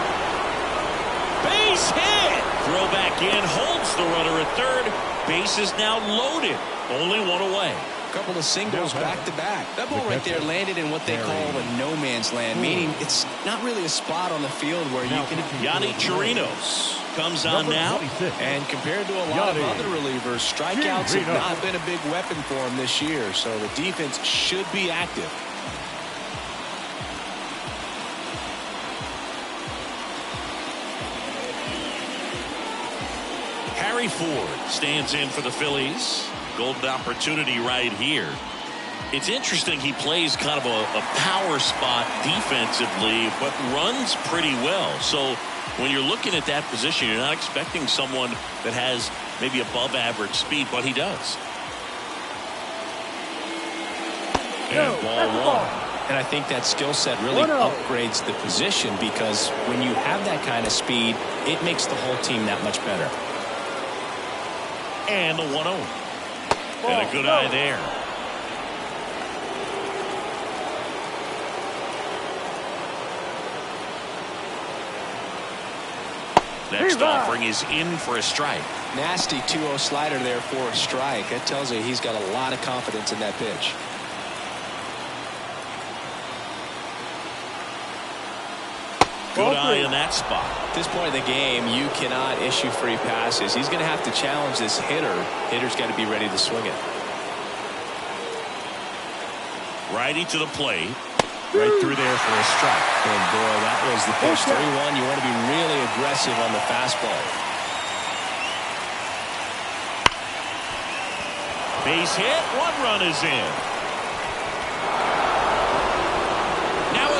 Base hit. Throw back in. Holds the runner at third. Base is now loaded. Only one away. Couple of singles back to back. That ball right there landed in what they call the no man's land, meaning it's not really a spot on the field where you can. Yadi Chirinos comes on now. And compared to a lot of other relievers, strikeouts have not been a big weapon for him this year, so the defense should be active. Harry Ford stands in for the Phillies. Golden opportunity right here. It's interesting he plays kind of a power spot defensively, but runs pretty well. So when you're looking at that position, you're not expecting someone that has maybe above average speed, but he does. And ball 1. And I think that skill set really upgrades the position, because when you have that kind of speed, it makes the whole team that much better. And the 1-0. And a good eye there. Next offering is in for a strike. Nasty 2-0 slider there for a strike. That tells you he's got a lot of confidence in that pitch. Good eye in that spot. At this point in the game, you cannot issue free passes. He's going to have to challenge this hitter. Hitter's got to be ready to swing it. Righty to the plate. Right through there for a strike. And boy, that was the pitch. 3-1. You want to be really aggressive on the fastball. Base hit. 1 run is in.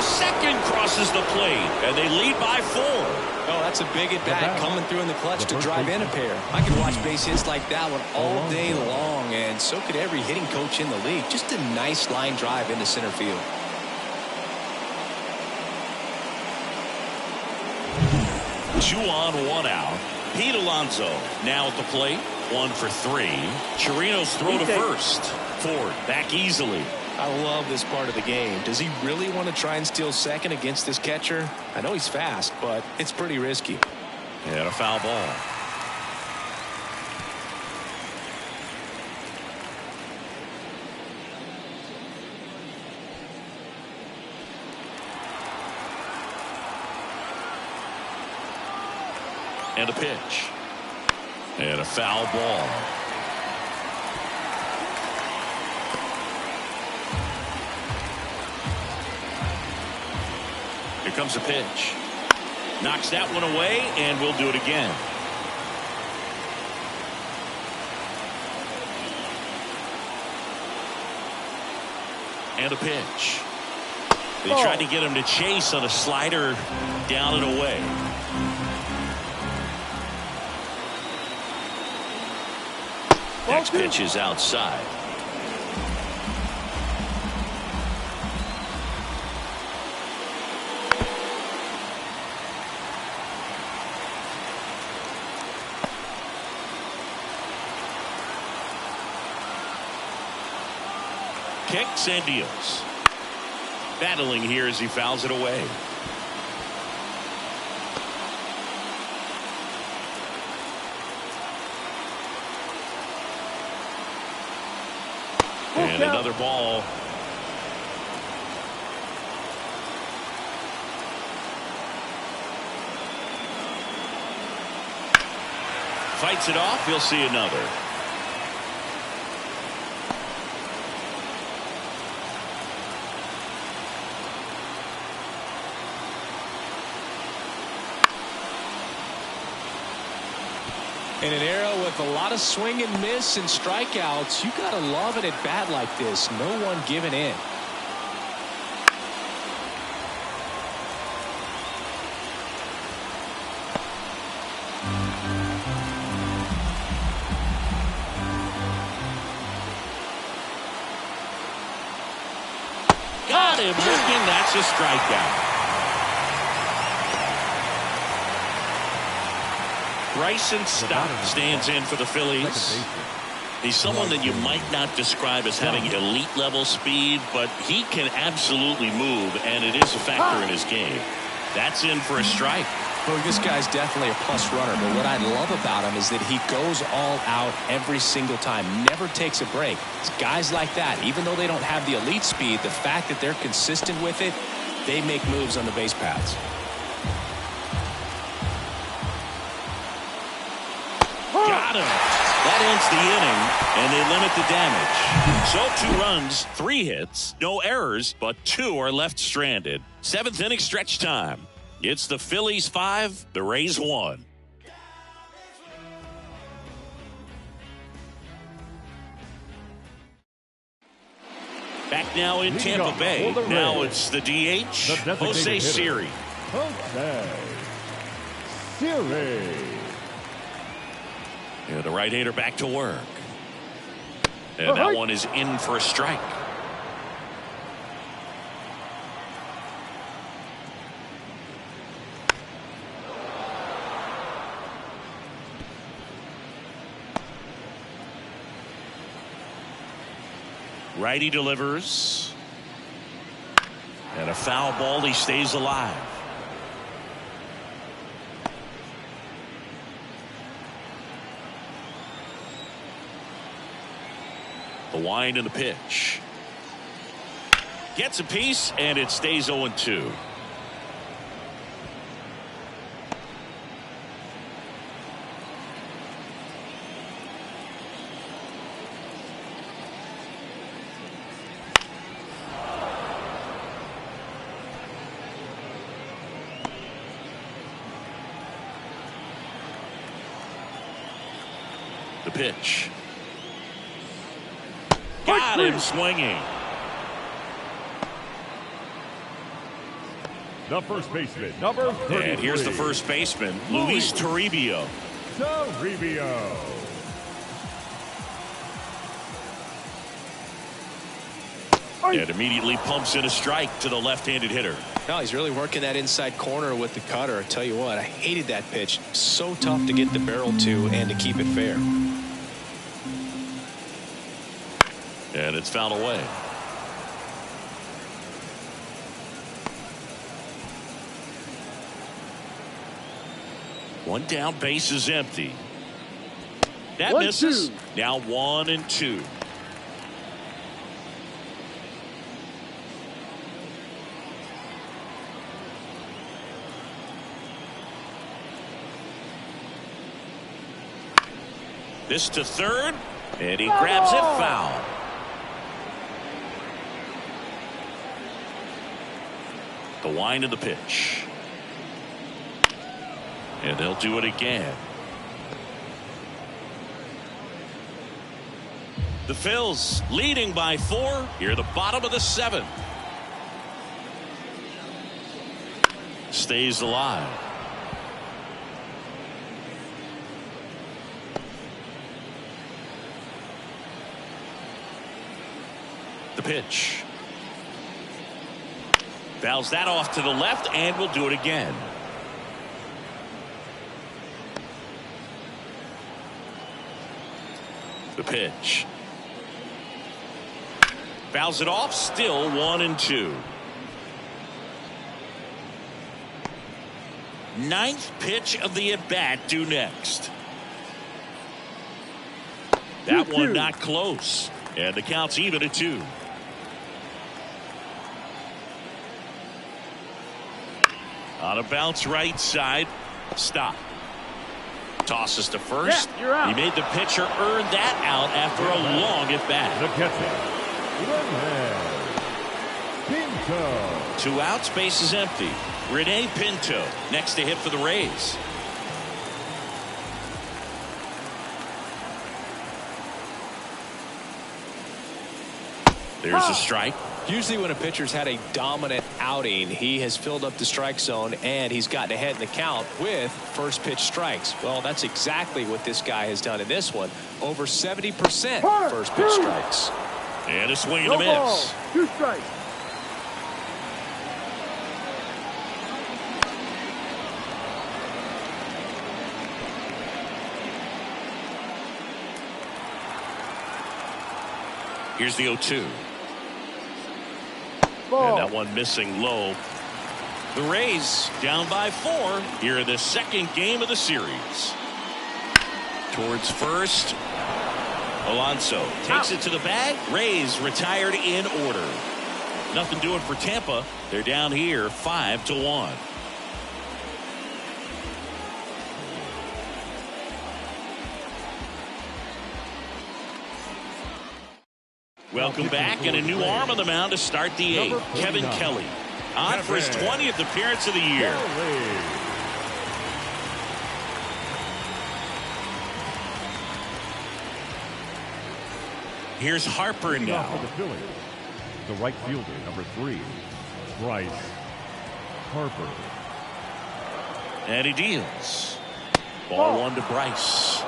Second crosses the plate, and they lead by 4. Oh, that's a big at bat coming through in the clutch to drive in a pair. I could watch base hits like that one all day long, and so could every hitting coach in the league. Just a nice line drive into center field. Two on, 1 out. Pete Alonso now at the plate. 1 for 3. Chirinos throw to first. Ford back easily. I love this part of the game. Does he really want to try and steal second against this catcher? I know he's fast, but it's pretty risky. And a foul ball. And a pitch. And a foul ball. Here comes a pitch. Knocks that one away, and we'll do it again. And a pitch. They tried to get him to chase on a slider down and away. Next pitch is outside. Kicks and deals. Battling here as he fouls it away. And another ball. Fights it off. He'll see another. In an era with a lot of swing and miss and strikeouts, you got to love it at bat like this. No one giving in. Got him looking. That's a strikeout. Bryson Stott stands in for the Phillies. He's someone that you might not describe as having elite level speed, but he can absolutely move, and it is a factor in his game. That's in for a strike. Well, this guy's definitely a plus runner, but what I love about him is that he goes all out every single time, never takes a break. It's guys like that, even though they don't have the elite speed, the fact that they're consistent with it, they make moves on the base paths. Got him. That ends the inning, and they limit the damage. So 2 runs, 3 hits, no errors, but 2 are left stranded. 7th inning stretch time. It's the Phillies 5, the Rays 1. Back now in Tampa Bay. Now it's the DH, Jose Siri. Jose Siri. And the right-hander back to work. And that one is in for a strike. Righty delivers. And a foul ball. He stays alive. The wind and the pitch. Gets a piece, and it stays 0-2. The pitch. Got him swinging. The first baseman, number 33. And here's the first baseman, Luis Toribio. Toribio. And immediately pumps in a strike to the left-handed hitter. No, he's really working that inside corner with the cutter. I tell you what, I hated that pitch. So tough to get the barrel to and to keep it fair. And it's fouled away. One down, base is empty. That misses. 1-2. Now 1-2. This to third, and he grabs it foul. The wind of the pitch. And they'll do it again. The Phils leading by 4 here at the bottom of the 7th. Stays alive. The pitch. Fouls that off to the left, and will do it again. The pitch. Fouls it off, still 1-2. 9th pitch of the at-bat due next. That 2-2. one not close, and the count's even at 2. On a bounce right side. Stop. Tosses to first. Yeah, you're out. He made the pitcher earn that out after a long at bat. The catcher, Rene Pinto. 2 outs, base is empty. Rene Pinto next to hit for the Rays. There's a strike. Usually when a pitcher's had a dominant outing, he has filled up the strike zone and he's gotten ahead in the count with first pitch strikes. Well, that's exactly what this guy has done in this one. Over 70% first pitch strikes. And a swing and a miss. 2 strikes. Here's the 0-2. Ball. And that one missing low. The Rays down by 4 here in the second game of the series. Towards first. Alonso takes it to the bag. Rays retired in order. Nothing doing for Tampa. They're down here 5-1. Welcome back, and a new arm on the mound to start the 8th. Kevin Kelly on for his 20th appearance of the year. Here's Harper now. For the Phillies, the right fielder, number 3, Bryce Harper. And he deals. Ball 1 to Bryce.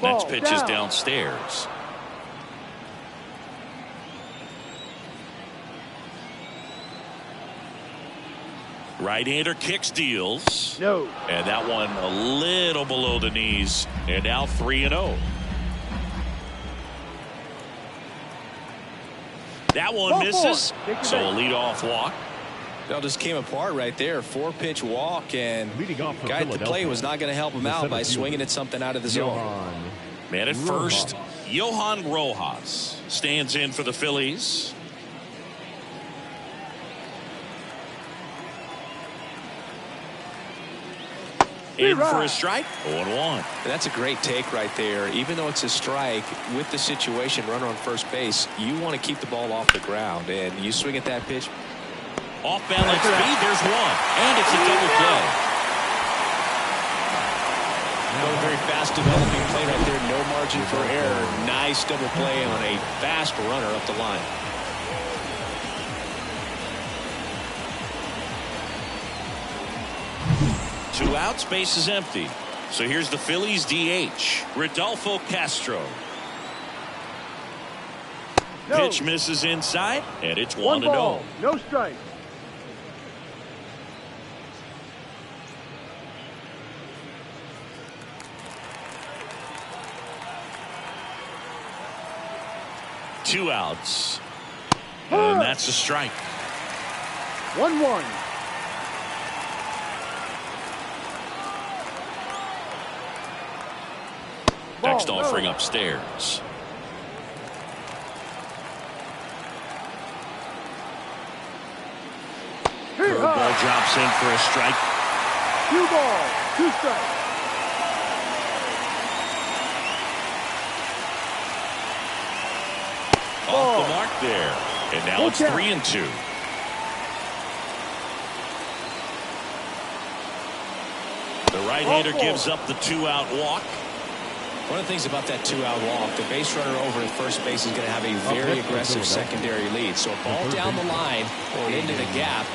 Next pitch is downstairs. Right-hander kicks, deals. No. And that one a little below the knees. And now 3-0. That one misses. So a leadoff walk. That just came apart right there. 4-pitch walk, and Leading off for guy at the plate was not going to help him out by swinging at something out of the zone. Man at first, Johan Rojas stands in for the Phillies. In for a strike. 0-1. That's a great take right there. Even though it's a strike, with the situation, runner on first base, you want to keep the ball off the ground, and you swing at that pitch. Off balance speed, there's one, and it's a double play. Going very fast developing play right there, no margin for error. Nice double play on a fast runner up the line. Two outs, base is empty. So here's the Phillies DH, Rodolfo Castro. No. Pitch misses inside, and it's 1 1-0. ball. No strike. Two outs. And that's a strike. 1-1. Next offering upstairs. Curveball drops in for a strike. 2 balls. 2 strikes. Off the mark there. And now it's 3-2. The right-hander gives up the 2-out walk. One of the things about that 2-out walk, the base runner over at first base is going to have a very aggressive secondary lead. So a ball down the line or into the gap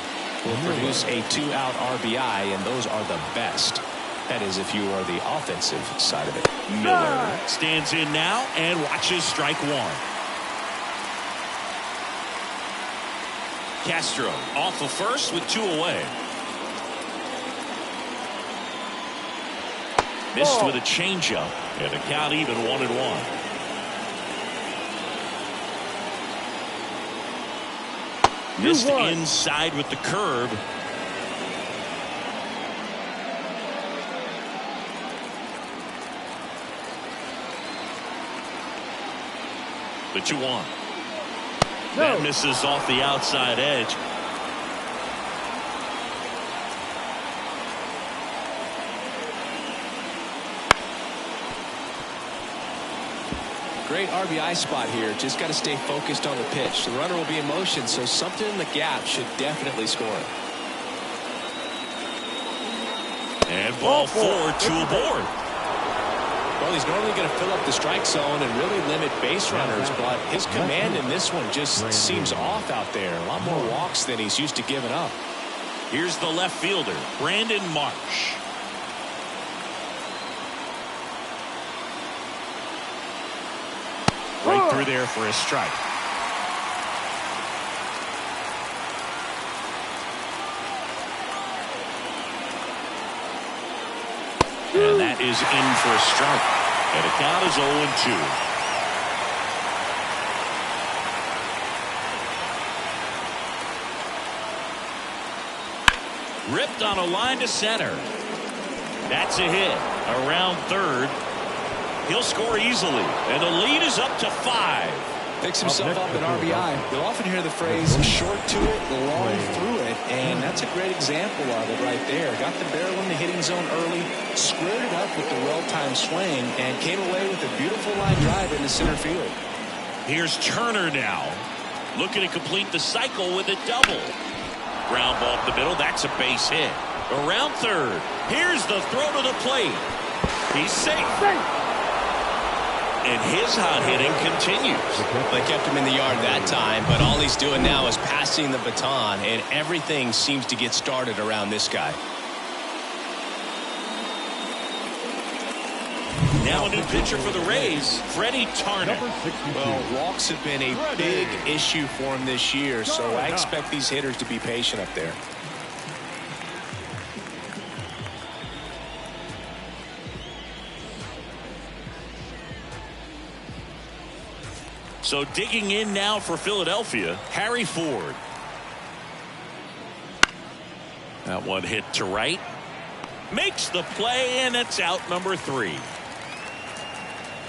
will produce a 2-out RBI, and those are the best. That is if you are the offensive side of it. Miller stands in now and watches strike 1. Castro off of first with 2 away. Missed with a changeup, and the count even 1-1. Missed inside with the curve. The 2-1. That misses off the outside edge. Great RBI spot here. Just got to stay focused on the pitch. The runner will be in motion, so something in the gap should definitely score it. And ball 4, 2 aboard. Well, he's normally going to fill up the strike zone and really limit base runners, but his command in this one just seems off out there. A lot more walks than he's used to giving up. Here's the left fielder, Brandon Marsh. Right through there for a strike. And that is in for a strike. And the count is 0-2. Ripped on a line to center. That's a hit. Around third. He'll score easily. And the lead is up to 5. Picks himself up at RBI. You'll often hear the phrase short to it, long through it, and that's a great example of it right there. Got the barrel in the hitting zone early, squared it up with the well-timed swing, and came away with a beautiful line drive into center field. Here's Turner now, looking to complete the cycle with a double. Ground ball up the middle, that's a base hit. Around third, here's the throw to the plate. He's safe. And his hot hitting continues. They kept him in the yard that time, but all he's doing now is passing the baton, and everything seems to get started around this guy. Now a new pitcher for the Rays, Freddie Turner. Well, walks have been a big issue for him this year, so I expect these hitters to be patient up there. So digging in now for Philadelphia, Harry Ford. That one hit to right. Makes the play, and it's out number 3.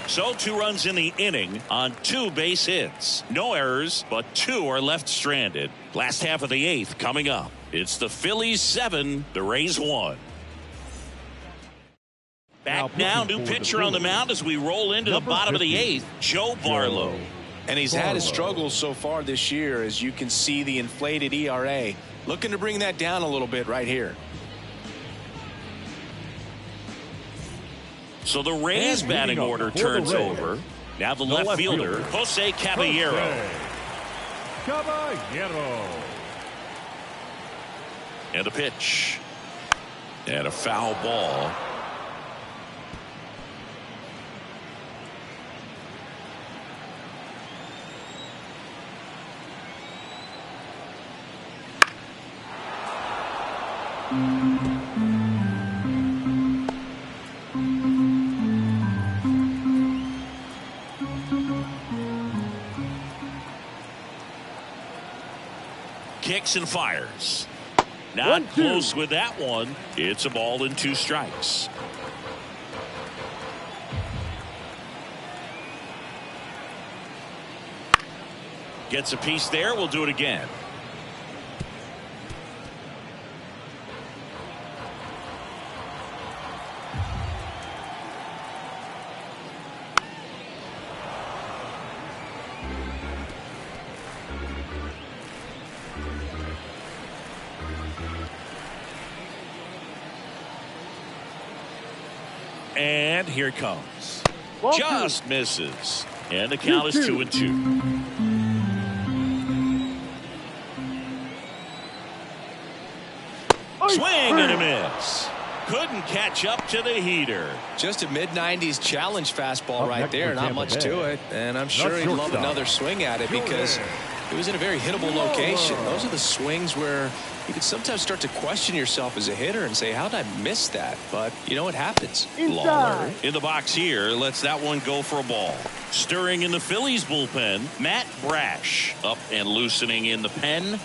So 2 runs in the inning on 2 base hits. No errors, but 2 are left stranded. Last half of the 8th coming up. It's the Phillies 7, the Rays 1. Back now, new pitcher on the mound as we roll into the bottom of the 8th, Joe Barlow. And he's had his struggles so far this year, as you can see the inflated ERA. Looking to bring that down a little bit right here. So the Rays batting order turns over. Now the left fielder, Jose Caballero. And a pitch. And a foul ball. Kicks and fires. Not close with that one. It's a ball and 2 strikes. Gets a piece there. We'll do it again. And here it comes. Just misses. And the count is 2-2. Swing and a miss. Couldn't catch up to the heater. Just a mid-90s challenge fastball right there. Not much to it. And I'm sure he'd love another swing at it because it was in a very hittable location. Those are the swings where you can sometimes start to question yourself as a hitter and say, how did I miss that? But, you know, it happens. Lawler in the box here lets that one go for a ball. Stirring in the Phillies bullpen, Matt Brash up and loosening in the pen.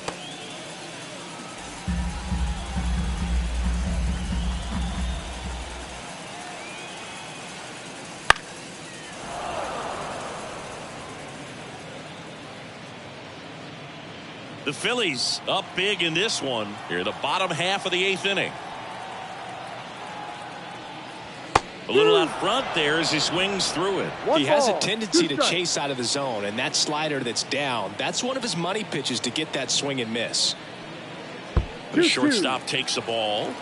The Phillies up big in this one. Here, the bottom half of the 8th inning. A little out front there as he swings through it. He has a tendency to chase out of the zone, and that slider that's down, that's one of his money pitches to get that swing and miss. The shortstop takes a ball.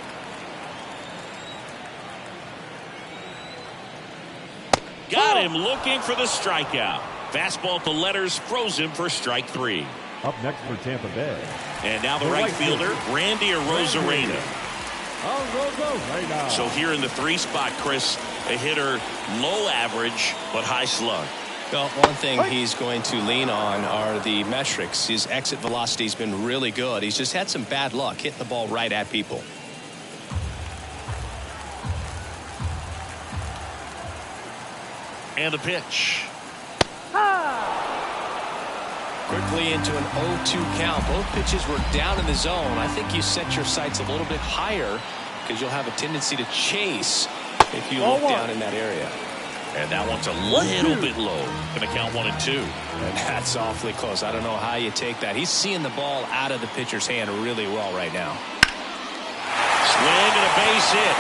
Got him looking for the strikeout. Fastball to letters froze him for strike 3. Up next for Tampa Bay. And now the right fielder, Randy Arozarena. So here in the 3 spot, Chris, a hitter low average but high slug. Well, one thing he's going to lean on are the metrics. His exit velocity has been really good. He's just had some bad luck hitting the ball right at people. And the pitch. Quickly into an 0-2 count. Both pitches were down in the zone. I think you set your sights a little bit higher because you'll have a tendency to chase if you look down in that area. And that one's a little bit low. Going to count 1 and 2. And that's awfully close. I don't know how you take that. He's seeing the ball out of the pitcher's hand really well right now. Swing and a base hit.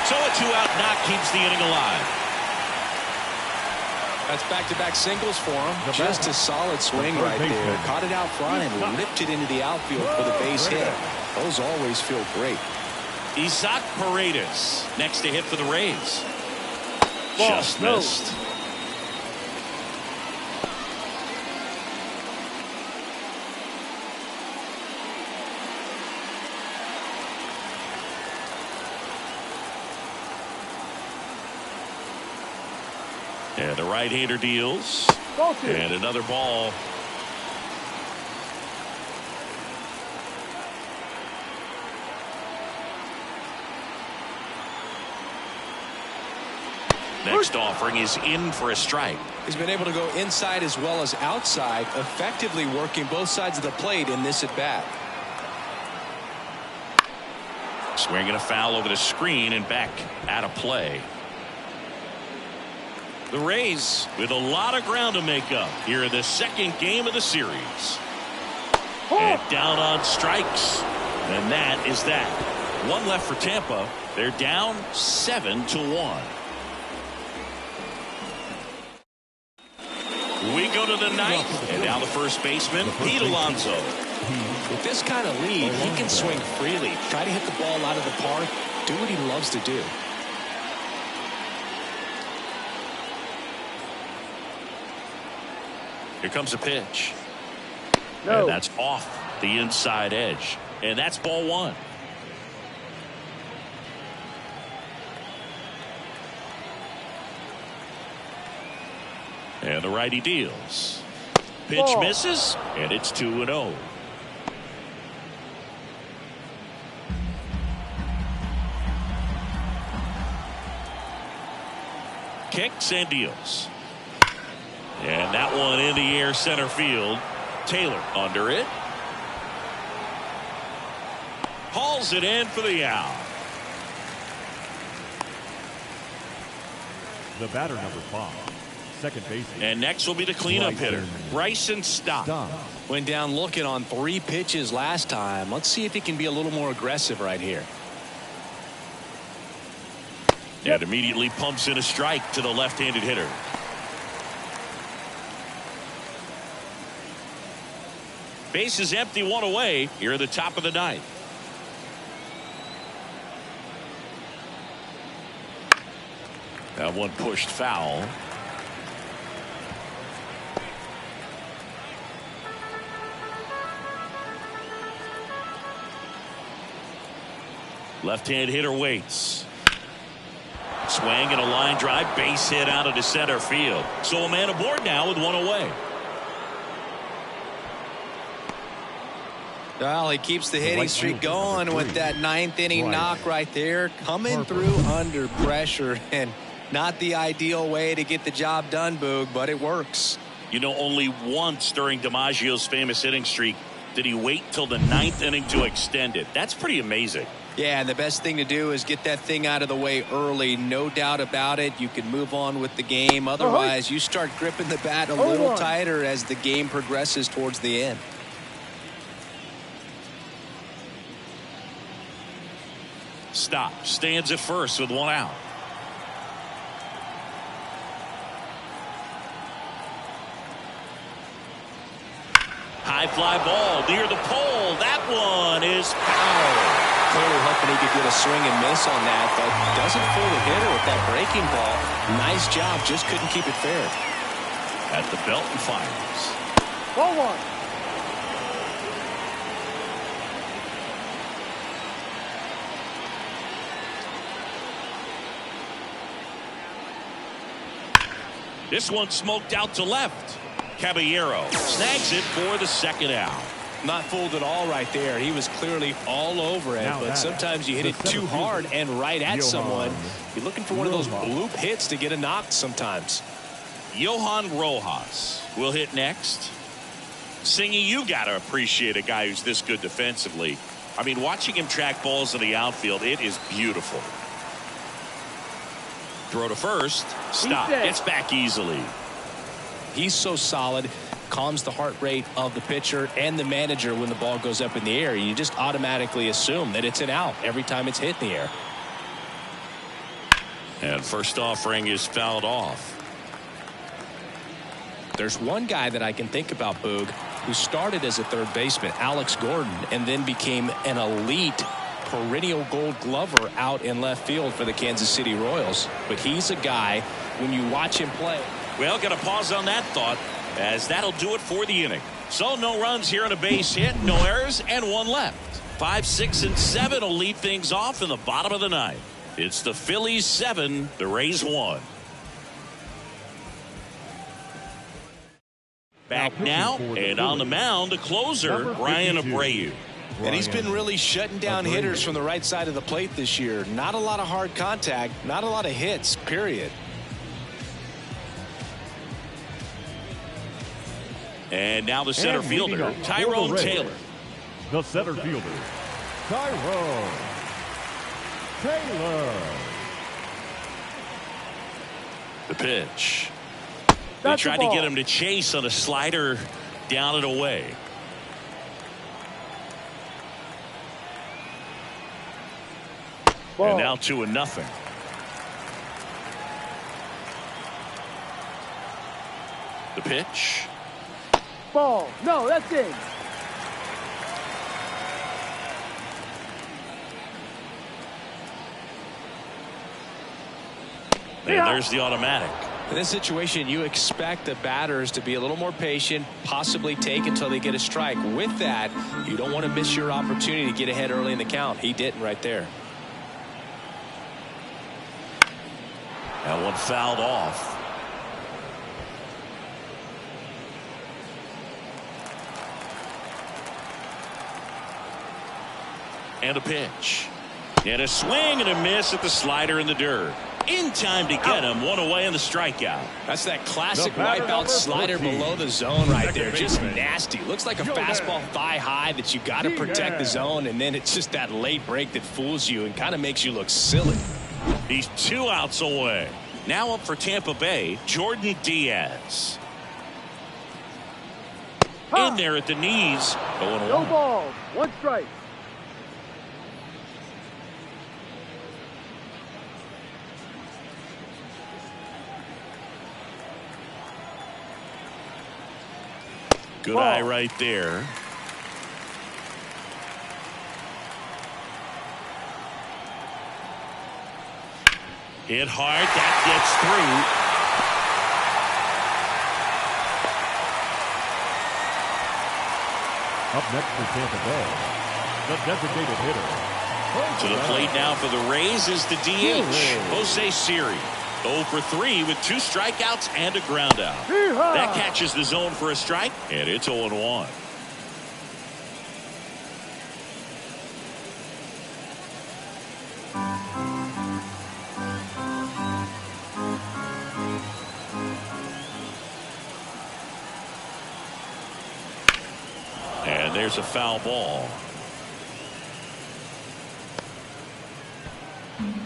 So a 2-out knock keeps the inning alive. That's back-to-back singles for him. Just a solid swing right there. Caught it out front and ripped it into the outfield for the base hit. Those always feel great. Isaac Paredes next to hit for the Rays. Just missed. And the right-hander deals. And another ball. Next offering is in for a strike. He's been able to go inside as well as outside, effectively working both sides of the plate in this at-bat. Swinging a foul over the screen and back out of play. The Rays with a lot of ground to make up here in the second game of the series. And down on strikes. And that is that. 1 left for Tampa. They're down 7-1. We go to the 9th. And now the first baseman, Pete Alonso. With this kind of lead, he can swing freely. Try to hit the ball out of the park. Do what he loves to do. Here comes a pitch. No. And that's off the inside edge. And that's ball 1. And the righty deals. Pitch misses, and it's 2-0. Kicks and deals. And that one in the air center field. Taylor under it. Hauls it in for the out. The batter, number 5. Second baseman. And next will be the cleanup hitter, Bryson Stott. Went down looking on 3 pitches last time. Let's see if he can be a little more aggressive right here. And immediately pumps in a strike to the left-handed hitter. Base is empty, 1 away here at the top of the 9th. That one pushed foul. Left-hand hitter waits. Swing and a line drive, base hit out of the center field. So a man aboard now with 1 away. Well, he keeps the hitting streak going with that 9th inning knock right there. Coming through under pressure, and not the ideal way to get the job done, Boog, but it works. You know, only once during DiMaggio's famous hitting streak did he wait till the 9th inning to extend it. That's pretty amazing. Yeah, and the best thing to do is get that thing out of the way early. No doubt about it. You can move on with the game. Otherwise, you start gripping the bat a little tighter as the game progresses towards the end. Stop. Stands at first with 1 out. High fly ball near the pole. That one is foul. clearly hoping he could get a swing and miss on that, but doesn't fool the hitter with that breaking ball. Nice job, just couldn't keep it fair. At the belt and fires. Ball one. This one smoked out to left. Caballero snags it for the second out. Not fooled at all right there. He was clearly all over it, Now but sometimes you hit it too hard and right at someone. You're looking for one of those bloop hits to get a knock sometimes. Johan Rojas will hit next. Singy, you got to appreciate a guy who's this good defensively. I mean, watching him track balls in the outfield, it is beautiful. Throw to first. Stop. Gets back easily. He's so solid. Calms the heart rate of the pitcher and the manager when the ball goes up in the air. You just automatically assume that it's an out every time it's hit in the air. And first offering is fouled off. There's one guy that I can think about, Boog, who started as a third baseman, Alex Gordon, and then became an elite perennial gold glover out in left field for the Kansas City Royals. But he's a guy, when you watch him play. Well, got to pause on that thought, as that'll do it for the inning. So no runs here on a base hit, no errors, and one left. 5, 6, and 7 will lead things off in the bottom of the ninth. It's the Phillies 7, the Rays 1. Back now, and on the mound, the closer, Ryan Abreu. And he's been really shutting down hitters from the right side of the plate this year. Not a lot of hard contact, not a lot of hits, period. And now the center fielder, Tyrone Taylor. The center fielder, Tyrone Taylor. The pitch. They tried to get him to chase on a slider down and away. Ball. And now 2-0. The pitch. Ball. No, that's in. And there's the automatic. In this situation, you expect the batters to be a little more patient, possibly take until they get a strike. With that, you don't want to miss your opportunity to get ahead early in the count. He didn't right there. That one fouled off. And a pitch. And a swing and a miss at the slider in the dirt. In time to get him. One away in the strikeout. That's that classic wipeout slider below the zone right there. Just nasty. Looks like a fastball thigh high that you got to protect the zone, and then it's just that late break that fools you and kind of makes you look silly. He's 2 outs away. Now up for Tampa Bay, Jordan Diaz. In there at the knees. 0-1. No balls. 1 strike. Good eye right there. Hit hard. That gets through. Up next for Tampa Bay, the designated hitter. To the plate now for the Rays is the DH, Jose Siri. 0 for 3 with 2 strikeouts and a ground out. That catches the zone for a strike, and it's 0-1. And there's a foul ball.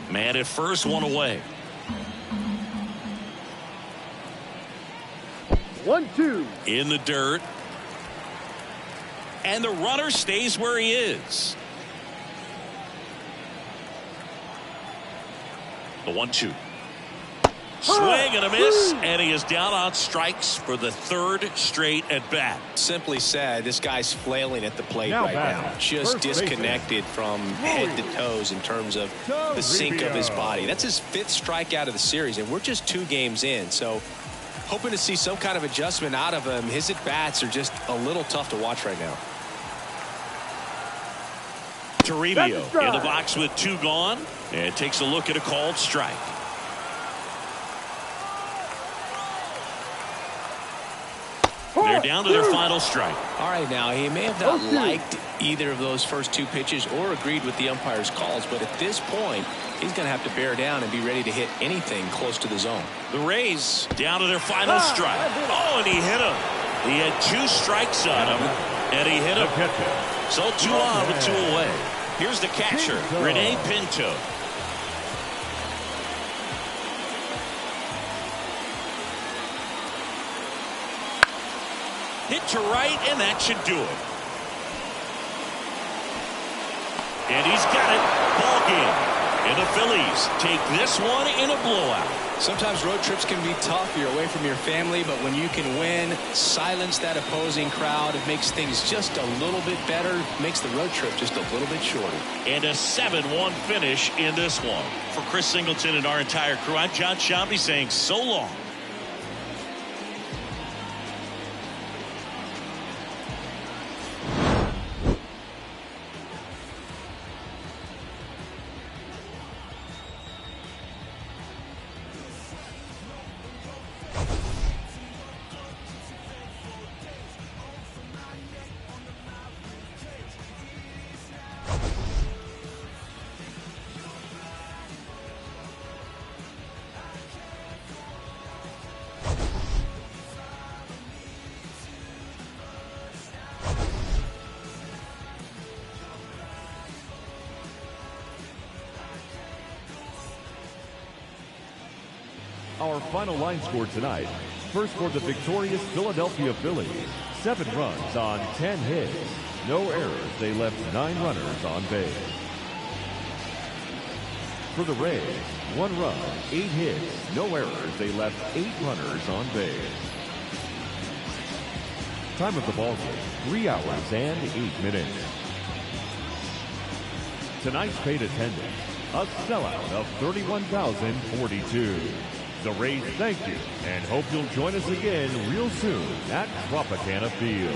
Man at first, 1 away. 1-2. In the dirt. And the runner stays where he is. The 1-2. Swing and a miss, and he is down on strikes for the third straight at bat. Simply said, this guy's flailing at the plate Now right batting, now. Just first baseman. disconnected from head to toes in terms of the sink of his body. That's his 5th strikeout of the series, and we're just 2 games in. So hoping to see some kind of adjustment out of him. His at-bats are just a little tough to watch right now. Toribio in the box with 2 gone, and takes a look at a called strike. They're down to their final strike. All right, now, he may have not liked either of those first 2 pitches or agreed with the umpire's calls, but at this point, he's going to have to bear down and be ready to hit anything close to the zone. The Rays down to their final strike. Oh, and he hit him. He had 2 strikes on him, and he hit him. So 2 on with 2 away. Here's the catcher, Rene Pinto. Hit to right, and that should do it. And he's got it. Ball game. And the Phillies take this one in a blowout. Sometimes road trips can be tough. You're away from your family, but when you can win, silence that opposing crowd, it makes things just a little bit better, makes the road trip just a little bit shorter. And a 7-1 finish in this one. For Chris Singleton and our entire crew, I'm John Shambi saying so long. Our final line score tonight. First for the victorious Philadelphia Phillies. 7 runs on 10 hits. No errors. They left 9 runners on base. For the Rays, 1 run, 8 hits. No errors. They left 8 runners on base. Time of the ball game, 3 hours and 8 minutes. Tonight's paid attendance, a sellout of 31,042. The Rays thank you and hope you'll join us again real soon at Tropicana Field.